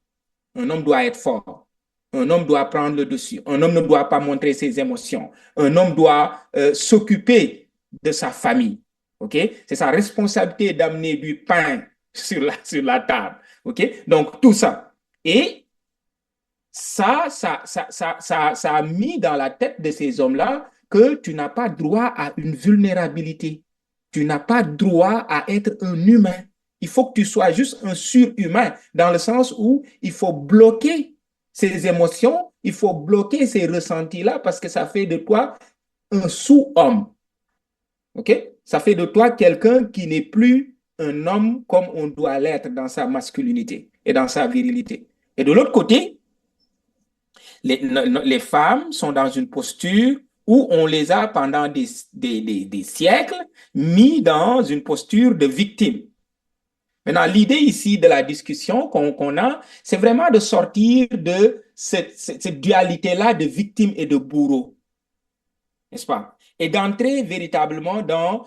Un homme doit être fort. Un homme doit prendre le dessus. Un homme ne doit pas montrer ses émotions. Un homme doit s'occuper de sa famille. OK? C'est sa responsabilité d'amener du pain sur la table. OK? Donc, tout ça. Et ça a mis dans la tête de ces hommes-là que tu n'as pas droit à une vulnérabilité. Tu n'as pas droit à être un humain. Il faut que tu sois juste un surhumain, dans le sens où il faut bloquer ces émotions, il faut bloquer ces ressentis-là parce que ça fait de toi un sous-homme. OK? Ça fait de toi quelqu'un qui n'est plus un homme comme on doit l'être dans sa masculinité et dans sa virilité. Et de l'autre côté, les femmes sont dans une posture où on les a pendant des siècles mis dans une posture de victime. Maintenant, l'idée ici de la discussion qu'on a, c'est vraiment de sortir de cette dualité-là de victime et de bourreau, n'est-ce pas? Et d'entrer véritablement dans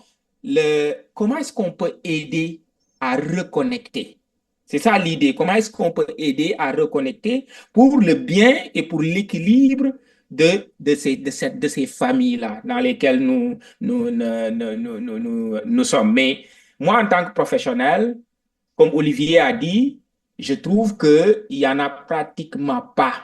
comment est-ce qu'on peut aider à reconnecter. C'est ça l'idée. Comment est-ce qu'on peut aider à reconnecter pour le bien et pour l'équilibre de ces familles-là dans lesquelles nous sommes. Mais moi, en tant que professionnel, comme Olivier a dit, je trouve qu'il n'y en a pratiquement pas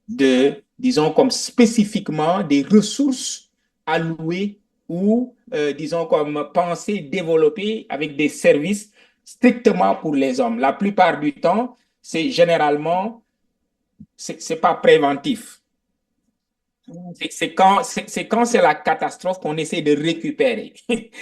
disons, comme spécifiquement des ressources allouées ou, disons, comme pensées, développées avec des services strictement pour les hommes. La plupart du temps, c'est généralement, c'est pas préventif. C'est quand c'est la catastrophe qu'on essaie de récupérer.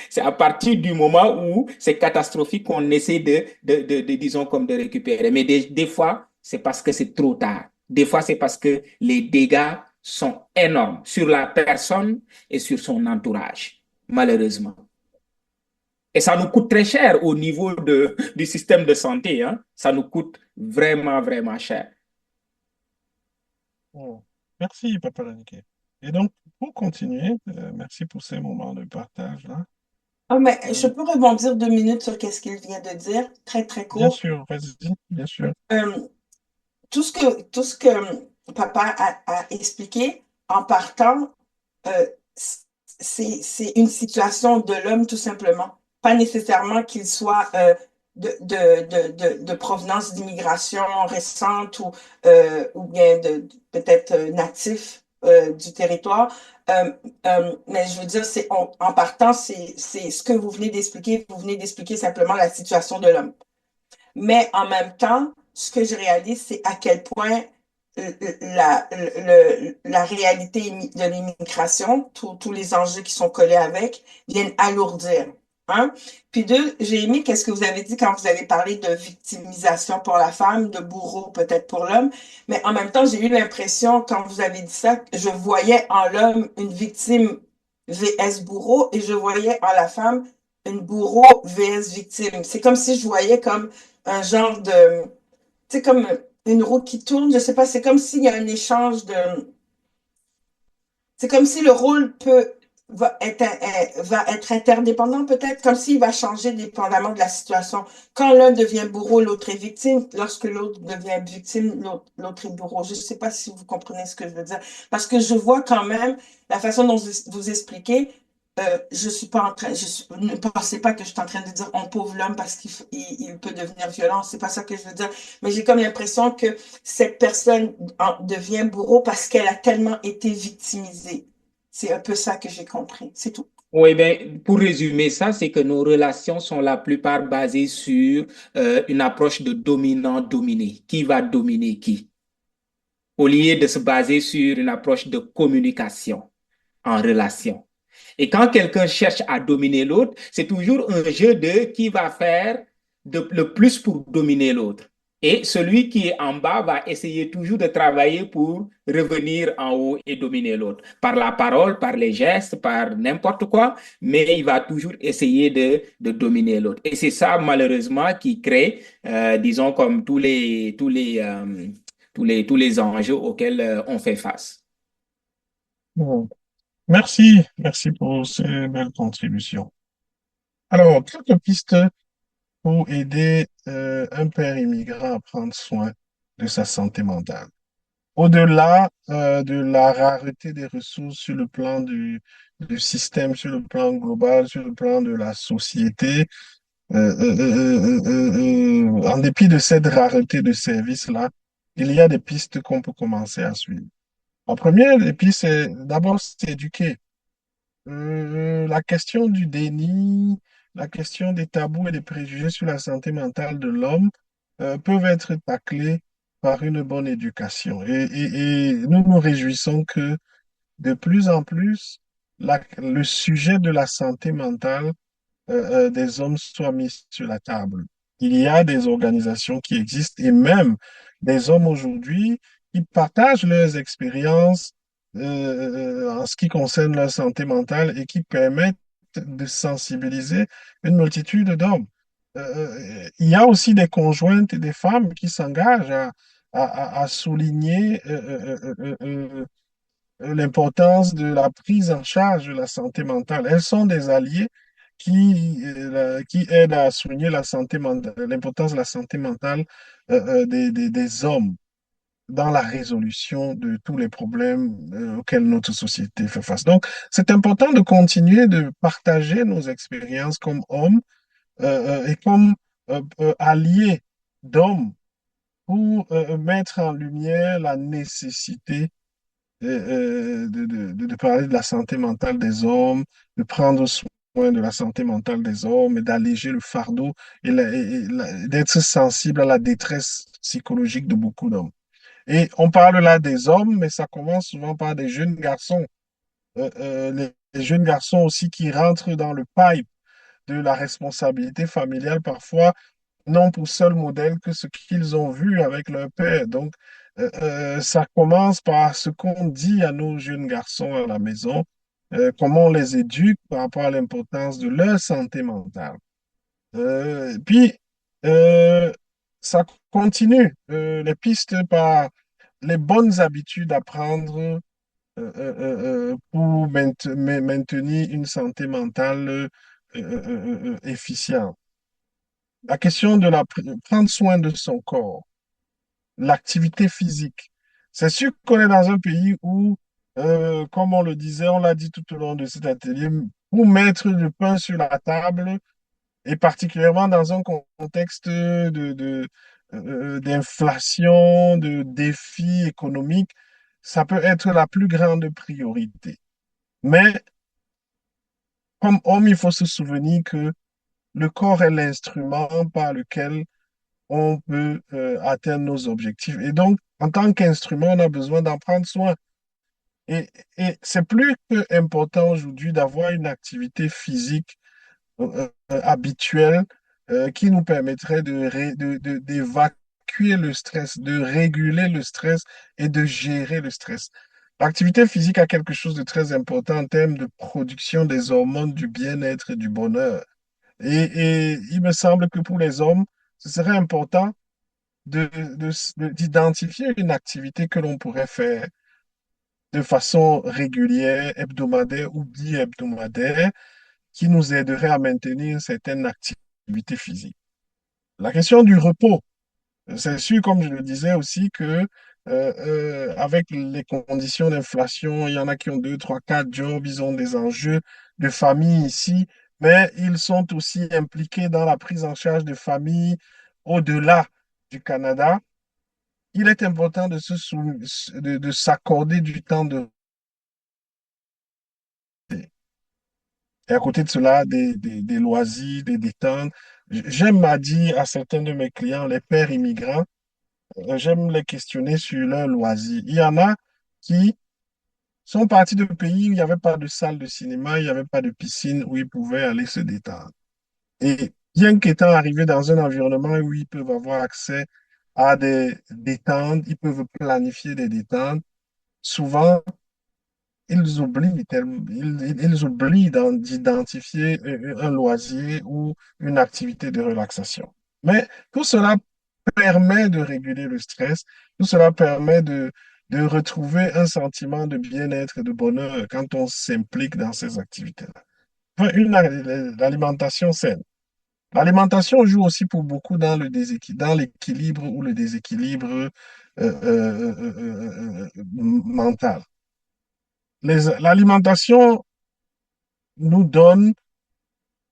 C'est à partir du moment où c'est catastrophique qu'on essaie disons, comme de récupérer. Mais des fois, c'est parce que c'est trop tard. Des fois, c'est parce que les dégâts sont énormes sur la personne et sur son entourage, malheureusement. Et ça nous coûte très cher au niveau du système de santé, hein. Ça nous coûte vraiment, vraiment cher. Bon. Merci, Papa Laniké. Et donc, pour continuer, merci pour ces moments de partage là. Ah, mais je Euh, peux rebondir 2 minutes sur qu'est-ce qu'il vient de dire, très, très bien court. sûr, vas-y, bien sûr. Euh, tout ce que papa a expliqué en partant, euh, c'est une situation de l'homme tout simplement. Pas nécessairement qu'il soit de provenance d'immigration récente ou bien peut-être natif du territoire. Mais je veux dire, en partant, c'est ce que vous venez d'expliquer. Vous venez d'expliquer simplement la situation de l'homme. Mais en même temps, ce que je réalise, c'est à quel point la réalité de l'immigration, tous les enjeux qui sont collés avec, viennent alourdir. Hein? Puis deux, j'ai aimé qu'est-ce que vous avez dit quand vous avez parlé de victimisation pour la femme, de bourreau peut-être pour l'homme, mais en même temps, j'ai eu l'impression, quand vous avez dit ça, je voyais en l'homme une victime vs bourreau et je voyais en la femme une bourreau vs victime. C'est comme si je voyais comme un genre de, tu sais, comme une roue qui tourne, je sais pas, c'est comme s'il y a un échange de, c'est comme si le rôle va être interdépendant peut-être, comme s'il va changer dépendamment de la situation. Quand l'un devient bourreau, l'autre est victime. Lorsque l'autre devient victime, l'autre est bourreau. Je ne sais pas si vous comprenez ce que je veux dire. Parce que je vois quand même la façon dont vous expliquez. Je suis pas en train, ne pensez pas que je suis en train de dire on pauvre l'homme parce qu'il peut devenir violent. C'est pas ça que je veux dire. Mais j'ai comme l'impression que cette personne devient bourreau parce qu'elle a tellement été victimisée. C'est un peu ça que j'ai compris. C'est tout. Oui, ben, pour résumer ça, c'est que nos relations sont la plupart basées sur une approche de dominant-dominé. Qui va dominer qui? Au lieu de se baser sur une approche de communication en relation. Et quand quelqu'un cherche à dominer l'autre, c'est toujours un jeu de qui va faire le plus pour dominer l'autre. Et celui qui est en bas va essayer toujours de travailler pour revenir en haut et dominer l'autre. Par la parole, par les gestes, par n'importe quoi, mais il va toujours essayer de dominer l'autre. Et c'est ça, malheureusement, qui crée, disons, comme tous les enjeux auxquels on fait face. Bon. Merci pour ces belles contributions. Alors, quelques pistes pour aider un père immigrant à prendre soin de sa santé mentale. Au-delà de la rareté des ressources sur le plan du système, sur le plan global, sur le plan de la société, en dépit de cette rareté de services-là, il y a des pistes qu'on peut commencer à suivre. La première des pistes, c'est d'abord s'éduquer. La question du déni, la question des tabous et des préjugés sur la santé mentale de l'homme peuvent être taclés par une bonne éducation. Et nous nous réjouissons que de plus en plus, le sujet de la santé mentale des hommes soit mis sur la table. Il y a des organisations qui existent et même des hommes aujourd'hui qui partagent leurs expériences en ce qui concerne leur santé mentale et qui permettent de sensibiliser une multitude d'hommes. Il y a aussi des conjointes et des femmes qui s'engagent à souligner l'importance de la prise en charge de la santé mentale. Elles sont des alliés qui aident à souligner la santé mentale, l'importance de la santé mentale des hommes dans la résolution de tous les problèmes auxquels notre société fait face. Donc, c'est important de continuer de partager nos expériences comme hommes et comme alliés d'hommes pour mettre en lumière la nécessité de parler de la santé mentale des hommes, de prendre soin de la santé mentale des hommes et d'alléger le fardeau d'être sensible à la détresse psychologique de beaucoup d'hommes. Et on parle là des hommes, mais ça commence souvent par des jeunes garçons. Les jeunes garçons aussi qui rentrent dans le pipe de la responsabilité familiale parfois n'ont pour seul modèle que ce qu'ils ont vu avec leur père. Donc, ça commence par ce qu'on dit à nos jeunes garçons à la maison, comment on les éduque par rapport à l'importance de leur santé mentale. Puis, euh, ça continue. Les pistes par les bonnes habitudes à prendre pour maintenir une santé mentale efficiente. La question de prendre soin de son corps, l'activité physique. C'est sûr qu'on est dans un pays où, comme on le disait, on l'a dit tout au long de cet atelier, pour mettre le pain sur la table, et particulièrement dans un contexte d'inflation, de défis économiques, ça peut être la plus grande priorité. Mais comme homme, il faut se souvenir que le corps est l'instrument par lequel on peut atteindre nos objectifs. Et donc, en tant qu'instrument, on a besoin d'en prendre soin. Et, et c'est plus que important aujourd'hui d'avoir une activité physique habituelle qui nous permettrait d'évacuer le stress, de réguler le stress et de gérer le stress. L'activité physique a quelque chose de très important en termes de production des hormones du bien-être et du bonheur. Et il me semble que pour les hommes, ce serait important d'identifier une activité que l'on pourrait faire de façon régulière, hebdomadaire ou bi-hebdomadaire, qui nous aiderait à maintenir une certaine activité physique. La question du repos, c'est sûr, comme je le disais aussi, que avec les conditions d'inflation, il y en a qui ont deux, trois, quatre jobs, ils ont des enjeux de famille ici, mais ils sont aussi impliqués dans la prise en charge de familles au-delà du Canada. Il est important de s'accorder du temps de... Et à côté de cela, des loisirs, des détentes. J'aime à dire à certains de mes clients, les pères immigrants, j'aime les questionner sur leurs loisirs. Il y en a qui sont partis de pays où il n'y avait pas de salle de cinéma, il n'y avait pas de piscine où ils pouvaient aller se détendre. Et bien qu'étant arrivés dans un environnement où ils peuvent avoir accès à des détentes, ils peuvent planifier des détentes, souvent, ils oublient d'identifier un loisir ou une activité de relaxation. Mais tout cela permet de réguler le stress, tout cela permet de retrouver un sentiment de bien-être et de bonheur quand on s'implique dans ces activités-là. Enfin, l'alimentation saine. L'alimentation joue aussi pour beaucoup dans dans l'équilibre ou le déséquilibre mental. L'alimentation nous donne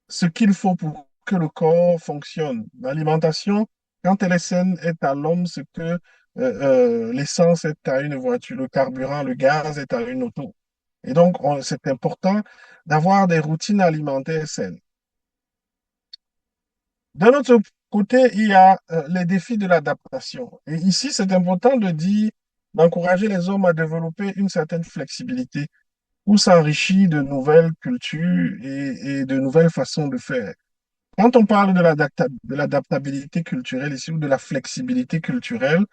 ce qu'il faut pour que le corps fonctionne. L'alimentation, quand elle est saine, est à l'homme ce que l'essence est à une voiture, le carburant, le gaz est à une auto. Et donc, c'est important d'avoir des routines alimentaires saines. D'un autre côté, il y a les défis de l'adaptation. Et ici, c'est important de dire, d'encourager les hommes à développer une certaine flexibilité pour s'enrichir de nouvelles cultures et de nouvelles façons de faire. Quand on parle de l'adaptabilité culturelle ici ou de la flexibilité culturelle,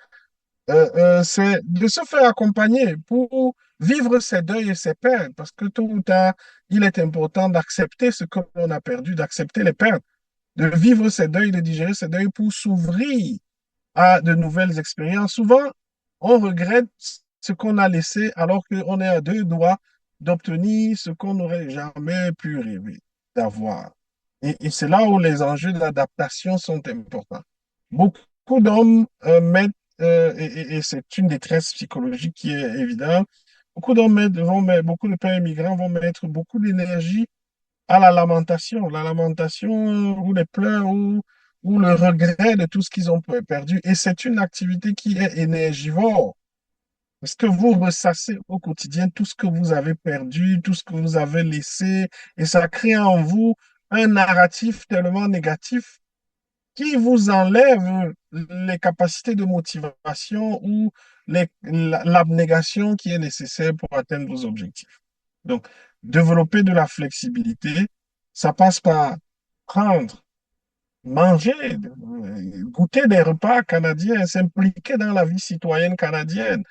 c'est de se faire accompagner pour vivre ses deuils et ses pertes, parce que tôt ou tard, il est important d'accepter ce que l'on a perdu, d'accepter les pertes, de vivre ses deuils, de digérer ses deuils pour s'ouvrir à de nouvelles expériences. Souvent, on regrette ce qu'on a laissé alors qu'on est à deux doigts d'obtenir ce qu'on n'aurait jamais pu rêver d'avoir. Et c'est là où les enjeux de l'adaptation sont importants. Beaucoup d'hommes mettent, et c'est une détresse psychologique qui est évidente, beaucoup de pères immigrants vont mettre beaucoup d'énergie à la lamentation ou les pleurs ou le regret de tout ce qu'ils ont perdu. Et c'est une activité qui est énergivore. Parce que vous ressassez au quotidien tout ce que vous avez perdu, tout ce que vous avez laissé, et ça crée en vous un narratif tellement négatif qui vous enlève les capacités de motivation ou l'abnégation qui est nécessaire pour atteindre vos objectifs. Donc, développer de la flexibilité, ça passe par prendre, manger, goûter des repas canadiens, s'impliquer dans la vie citoyenne canadienne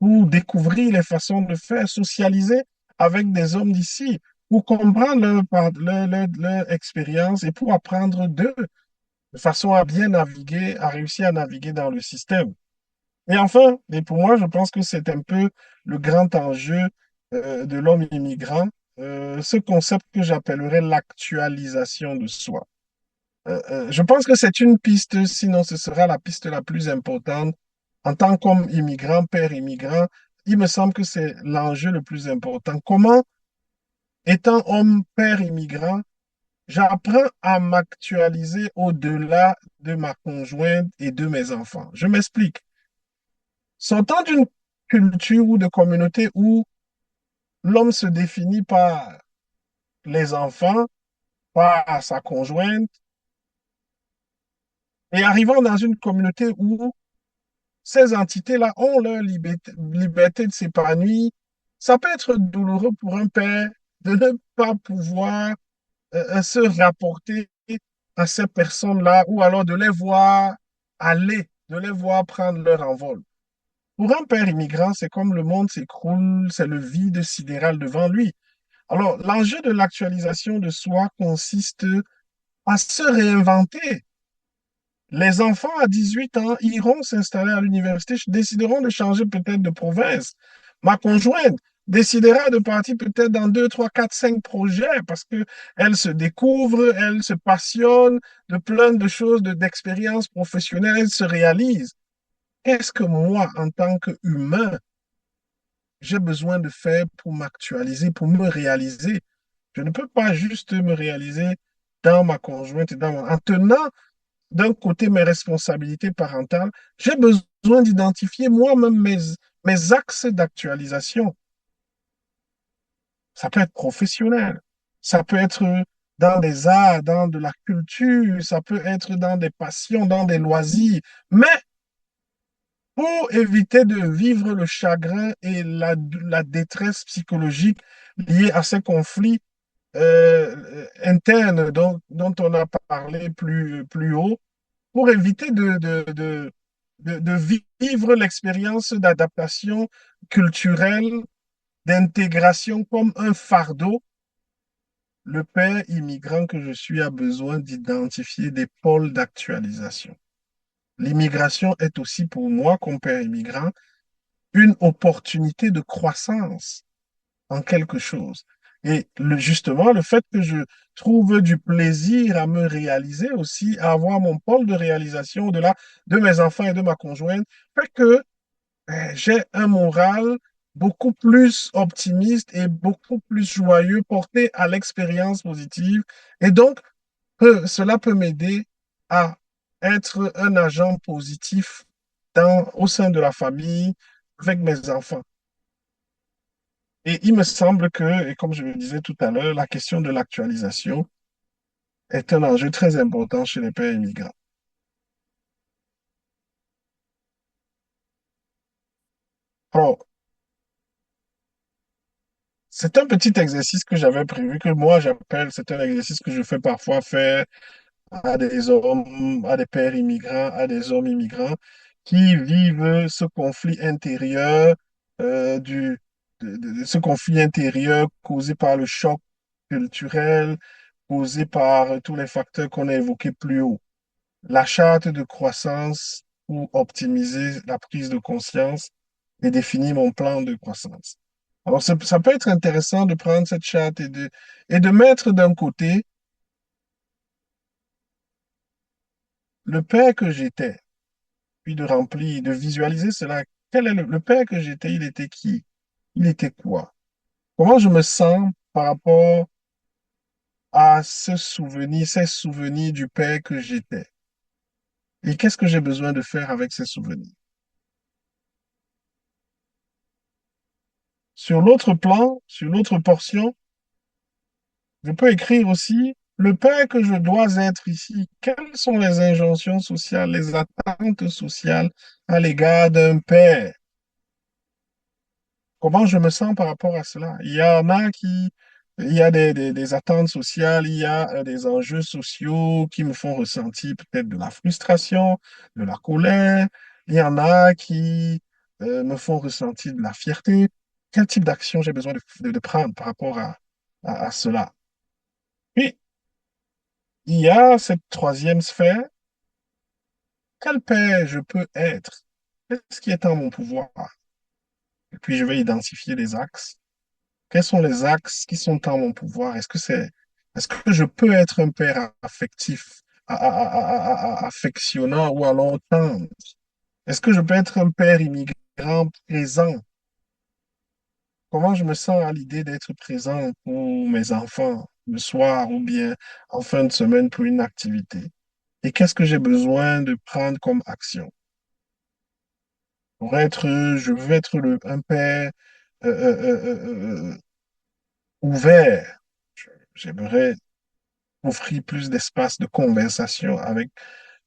pour découvrir les façons de faire, socialiser avec des hommes d'ici, pour comprendre leur expérience et pour apprendre d'eux, de façon à bien naviguer, à réussir à naviguer dans le système. Et enfin, et pour moi, je pense que c'est un peu le grand enjeu de l'homme immigrant, ce concept que j'appellerais l'actualisation de soi. Je pense que c'est une piste, sinon ce sera la piste la plus importante. En tant qu'homme immigrant, père immigrant, il me semble que c'est l'enjeu le plus important. Comment, étant homme, père immigrant, j'apprends à m'actualiser au-delà de ma conjointe et de mes enfants? Je m'explique. Sortant d'une culture ou de communauté où l'homme se définit par les enfants, par sa conjointe, et arrivant dans une communauté où ces entités-là ont leur liberté de s'épanouir, ça peut être douloureux pour un père de ne pas pouvoir se rapporter à ces personnes-là ou alors de les voir aller, de les voir prendre leur envol. Pour un père immigrant, c'est comme le monde s'écroule, c'est le vide sidéral devant lui. Alors, l'enjeu de l'actualisation de soi consiste à se réinventer. Les enfants à 18 ans iront s'installer à l'université, décideront de changer peut-être de province. Ma conjointe décidera de partir peut-être dans 2, 3, 4, 5 projets parce qu'elle se découvre, elle se passionne de plein de choses, d'expériences professionnelles, elle se réalise. Qu'est-ce que moi, en tant qu'humain, j'ai besoin de faire pour m'actualiser, pour me réaliser? Je ne peux pas juste me réaliser dans ma conjointe et en tenant d'un côté mes responsabilités parentales, j'ai besoin d'identifier moi-même mes axes d'actualisation. Ça peut être professionnel, ça peut être dans des arts, dans de la culture, ça peut être dans des passions, dans des loisirs. Mais pour éviter de vivre le chagrin et la détresse psychologique liée à ces conflits internes dont on a parlé plus haut, pour éviter de vivre l'expérience d'adaptation culturelle, d'intégration comme un fardeau, le père immigrant que je suis a besoin d'identifier des pôles d'actualisation. L'immigration est aussi pour moi, comme père immigrant, une opportunité de croissance en quelque chose. Et justement, le fait que je trouve du plaisir à me réaliser aussi, à avoir mon pôle de réalisation au-delà de mes enfants et de ma conjointe, fait que j'ai un moral beaucoup plus optimiste et beaucoup plus joyeux, porté à l'expérience positive. Et donc, cela peut m'aider à être un agent positif au sein de la famille, avec mes enfants. Et il me semble que, et comme je le disais tout à l'heure, la question de l'actualisation est un enjeu très important chez les pères immigrants. Alors, c'est un petit exercice que j'avais prévu, que moi j'appelle, c'est un exercice que je fais parfois faire à des hommes, à des pères immigrants, à des hommes immigrants qui vivent ce conflit intérieur, ce conflit intérieur causé par le choc culturel, causé par tous les facteurs qu'on a évoqués plus haut. La charte de croissance pour optimiser la prise de conscience et définir mon plan de croissance. Alors, ça peut être intéressant de prendre cette charte et de mettre d'un côté le père que j'étais, puis de remplir, de visualiser cela. Quel est le père que j'étais? Il était qui? Il était quoi? Comment je me sens par rapport à ces souvenirs du père que j'étais? Et qu'est-ce que j'ai besoin de faire avec ces souvenirs? Sur l'autre plan, sur l'autre portion, je peux écrire aussi le père que je dois être ici. Quelles sont les injonctions sociales, les attentes sociales à l'égard d'un père? Comment je me sens par rapport à cela? Il y a des attentes sociales, il y a des enjeux sociaux qui me font ressentir peut-être de la frustration, de la colère. Il y en a qui me font ressentir de la fierté. Quel type d'action j'ai besoin de prendre par rapport à cela. Puis, il y a cette troisième sphère. Quel père je peux être? Qu'est-ce qui est en mon pouvoir? Et puis, je vais identifier les axes. Quels sont les axes qui sont en mon pouvoir? Est-ce que je peux être un père affectif, affectionnant ou alors tendre? Est-ce que je peux être un père immigrant présent? Comment je me sens à l'idée d'être présent pour mes enfants le soir ou bien en fin de semaine pour une activité? Et qu'est-ce que j'ai besoin de prendre comme action? Je veux être un père euh, euh, ouvert. J'aimerais offrir plus d'espace de conversation avec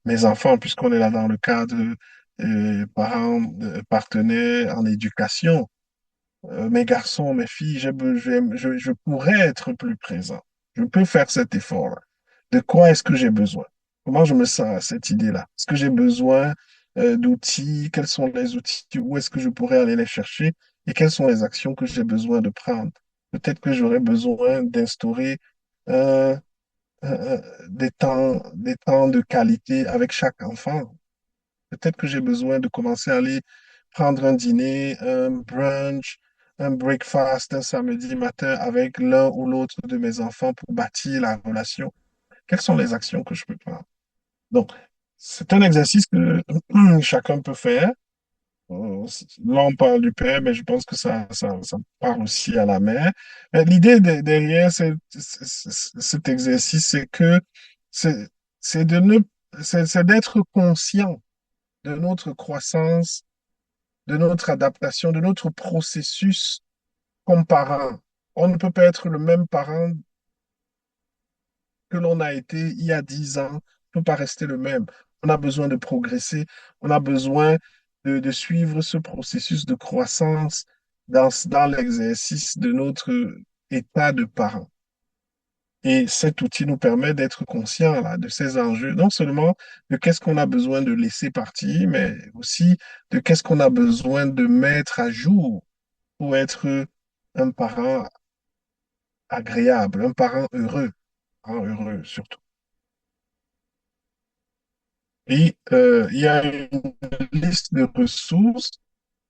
mes enfants, puisqu'on est là dans le cadre parents, partenaires en éducation. Mes garçons, mes filles, je pourrais être plus présent. Je peux faire cet effort-là. De quoi est-ce que j'ai besoin? Comment je me sens à cette idée-là? Est-ce que j'ai besoin d'outils? Quels sont les outils? Où est-ce que je pourrais aller les chercher? Et quelles sont les actions que j'ai besoin de prendre? Peut-être que j'aurais besoin d'instaurer euh, des temps de qualité avec chaque enfant. Peut-être que j'ai besoin de commencer à aller prendre un dîner, un brunch, un breakfast un samedi matin avec l'un ou l'autre de mes enfants pour bâtir la relation. Quelles sont les actions que je peux prendre? Donc, c'est un exercice que chacun peut faire. Là, on parle du père, mais je pense que ça parle aussi à la mère. Mais l'idée derrière cet exercice, c'est c'est de ne, c'est d'être conscient de notre croissance, de notre adaptation, de notre processus comme parent. On ne peut pas être le même parent que l'on a été il y a 10 ans. On ne peut pas rester le même. On a besoin de progresser. On a besoin de suivre ce processus de croissance dans l'exercice de notre état de parent. Et cet outil nous permet d'être conscients là, de ces enjeux, non seulement de qu'est-ce qu'on a besoin de laisser partir, mais aussi de qu'est-ce qu'on a besoin de mettre à jour pour être un parent agréable, un parent heureux surtout. Et il y a une liste de ressources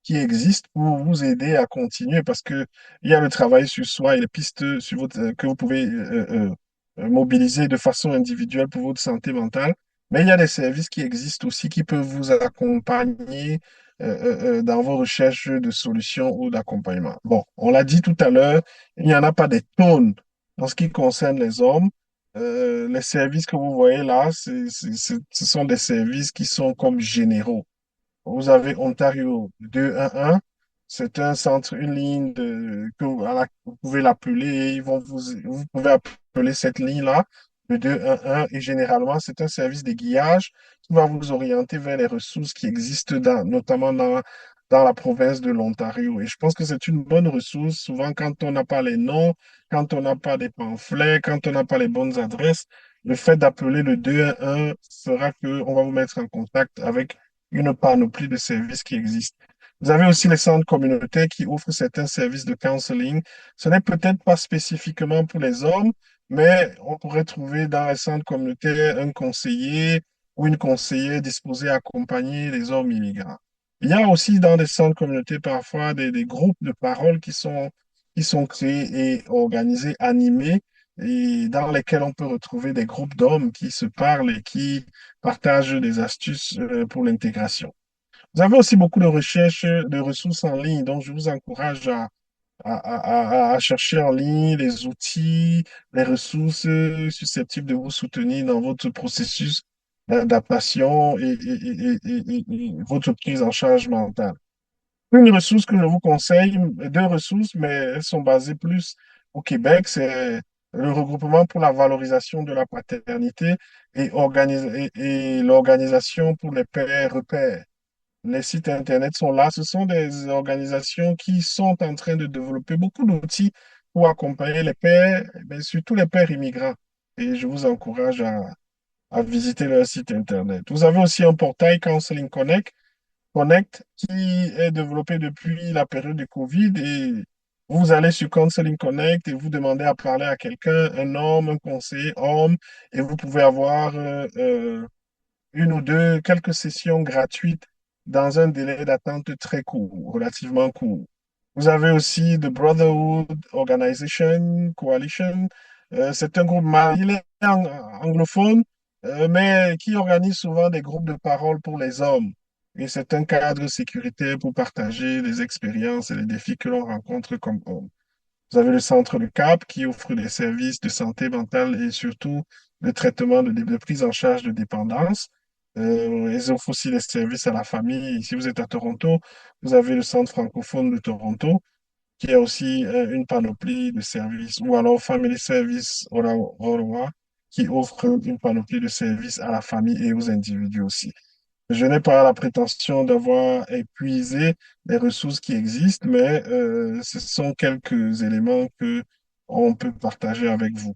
qui existent pour vous aider à continuer parce que il y a le travail sur soi et les pistes que vous pouvez mobiliser de façon individuelle pour votre santé mentale. Mais il y a des services qui existent aussi qui peuvent vous accompagner dans vos recherches de solutions ou d'accompagnement. Bon, on l'a dit tout à l'heure, il n'y en a pas des tonnes en ce qui concerne les hommes. Les services que vous voyez là, ce sont des services qui sont comme généraux. Vous avez Ontario 211. C'est un centre, une ligne vous pouvez l'appeler. Vous pouvez appeler cette ligne-là, le 211. Et généralement, c'est un service d'aiguillage qui va vous orienter vers les ressources qui existent notamment dans la province de l'Ontario. Et je pense que c'est une bonne ressource. Souvent, quand on n'a pas les noms, quand on n'a pas des pamphlets, quand on n'a pas les bonnes adresses, le fait d'appeler le 211 fera qu'on va vous mettre en contact avec une panoplie de services qui existent. Vous avez aussi les centres communautaires qui offrent certains services de counseling. Ce n'est peut-être pas spécifiquement pour les hommes, mais on pourrait trouver dans les centres communautaires un conseiller ou une conseillère disposée à accompagner les hommes immigrants. Il y a aussi dans des centres communautaires parfois des groupes de parole qui sont créés et organisés, animés, et dans lesquels on peut retrouver des groupes d'hommes qui se parlent et qui partagent des astuces pour l'intégration. Vous avez aussi beaucoup de recherches, de ressources en ligne, donc je vous encourage à chercher en ligne les outils, les ressources susceptibles de vous soutenir dans votre processus d'adaptation et votre prise en charge mentale. Une ressource que je vous conseille, deux ressources, mais elles sont basées plus au Québec, c'est le regroupement pour la valorisation de la paternité et l'organisation pour les pères repères. Les sites Internet sont là. Ce sont des organisations qui sont en train de développer beaucoup d'outils pour accompagner les pères, mais surtout les pères immigrants. Et je vous encourage à visiter leur site Internet. Vous avez aussi un portail Counseling Connect qui est développé depuis la période de Covid et Vous allez sur Counseling Connect et vous demandez à parler à quelqu'un, un homme, un conseiller homme, et vous pouvez avoir une ou deux, quelques sessions gratuites dans un délai d'attente très court, relativement court. Vous avez aussi The Brotherhood Organization Coalition. C'est un groupe, il est anglophone, mais qui organise souvent des groupes de parole pour les hommes. Et c'est un cadre sécuritaire pour partager les expériences et les défis que l'on rencontre comme homme. Vous avez le centre Le Cap qui offre des services de santé mentale et surtout de traitement de prise en charge de dépendance. Ils offrent aussi des services à la famille. Si vous êtes à Toronto, vous avez le centre francophone de Toronto qui a aussi une panoplie de services, ou alors Family Service Ottawa, qui offre une panoplie de services à la famille et aux individus aussi. Je n'ai pas la prétention d'avoir épuisé les ressources qui existent, mais ce sont quelques éléments que on peut partager avec vous.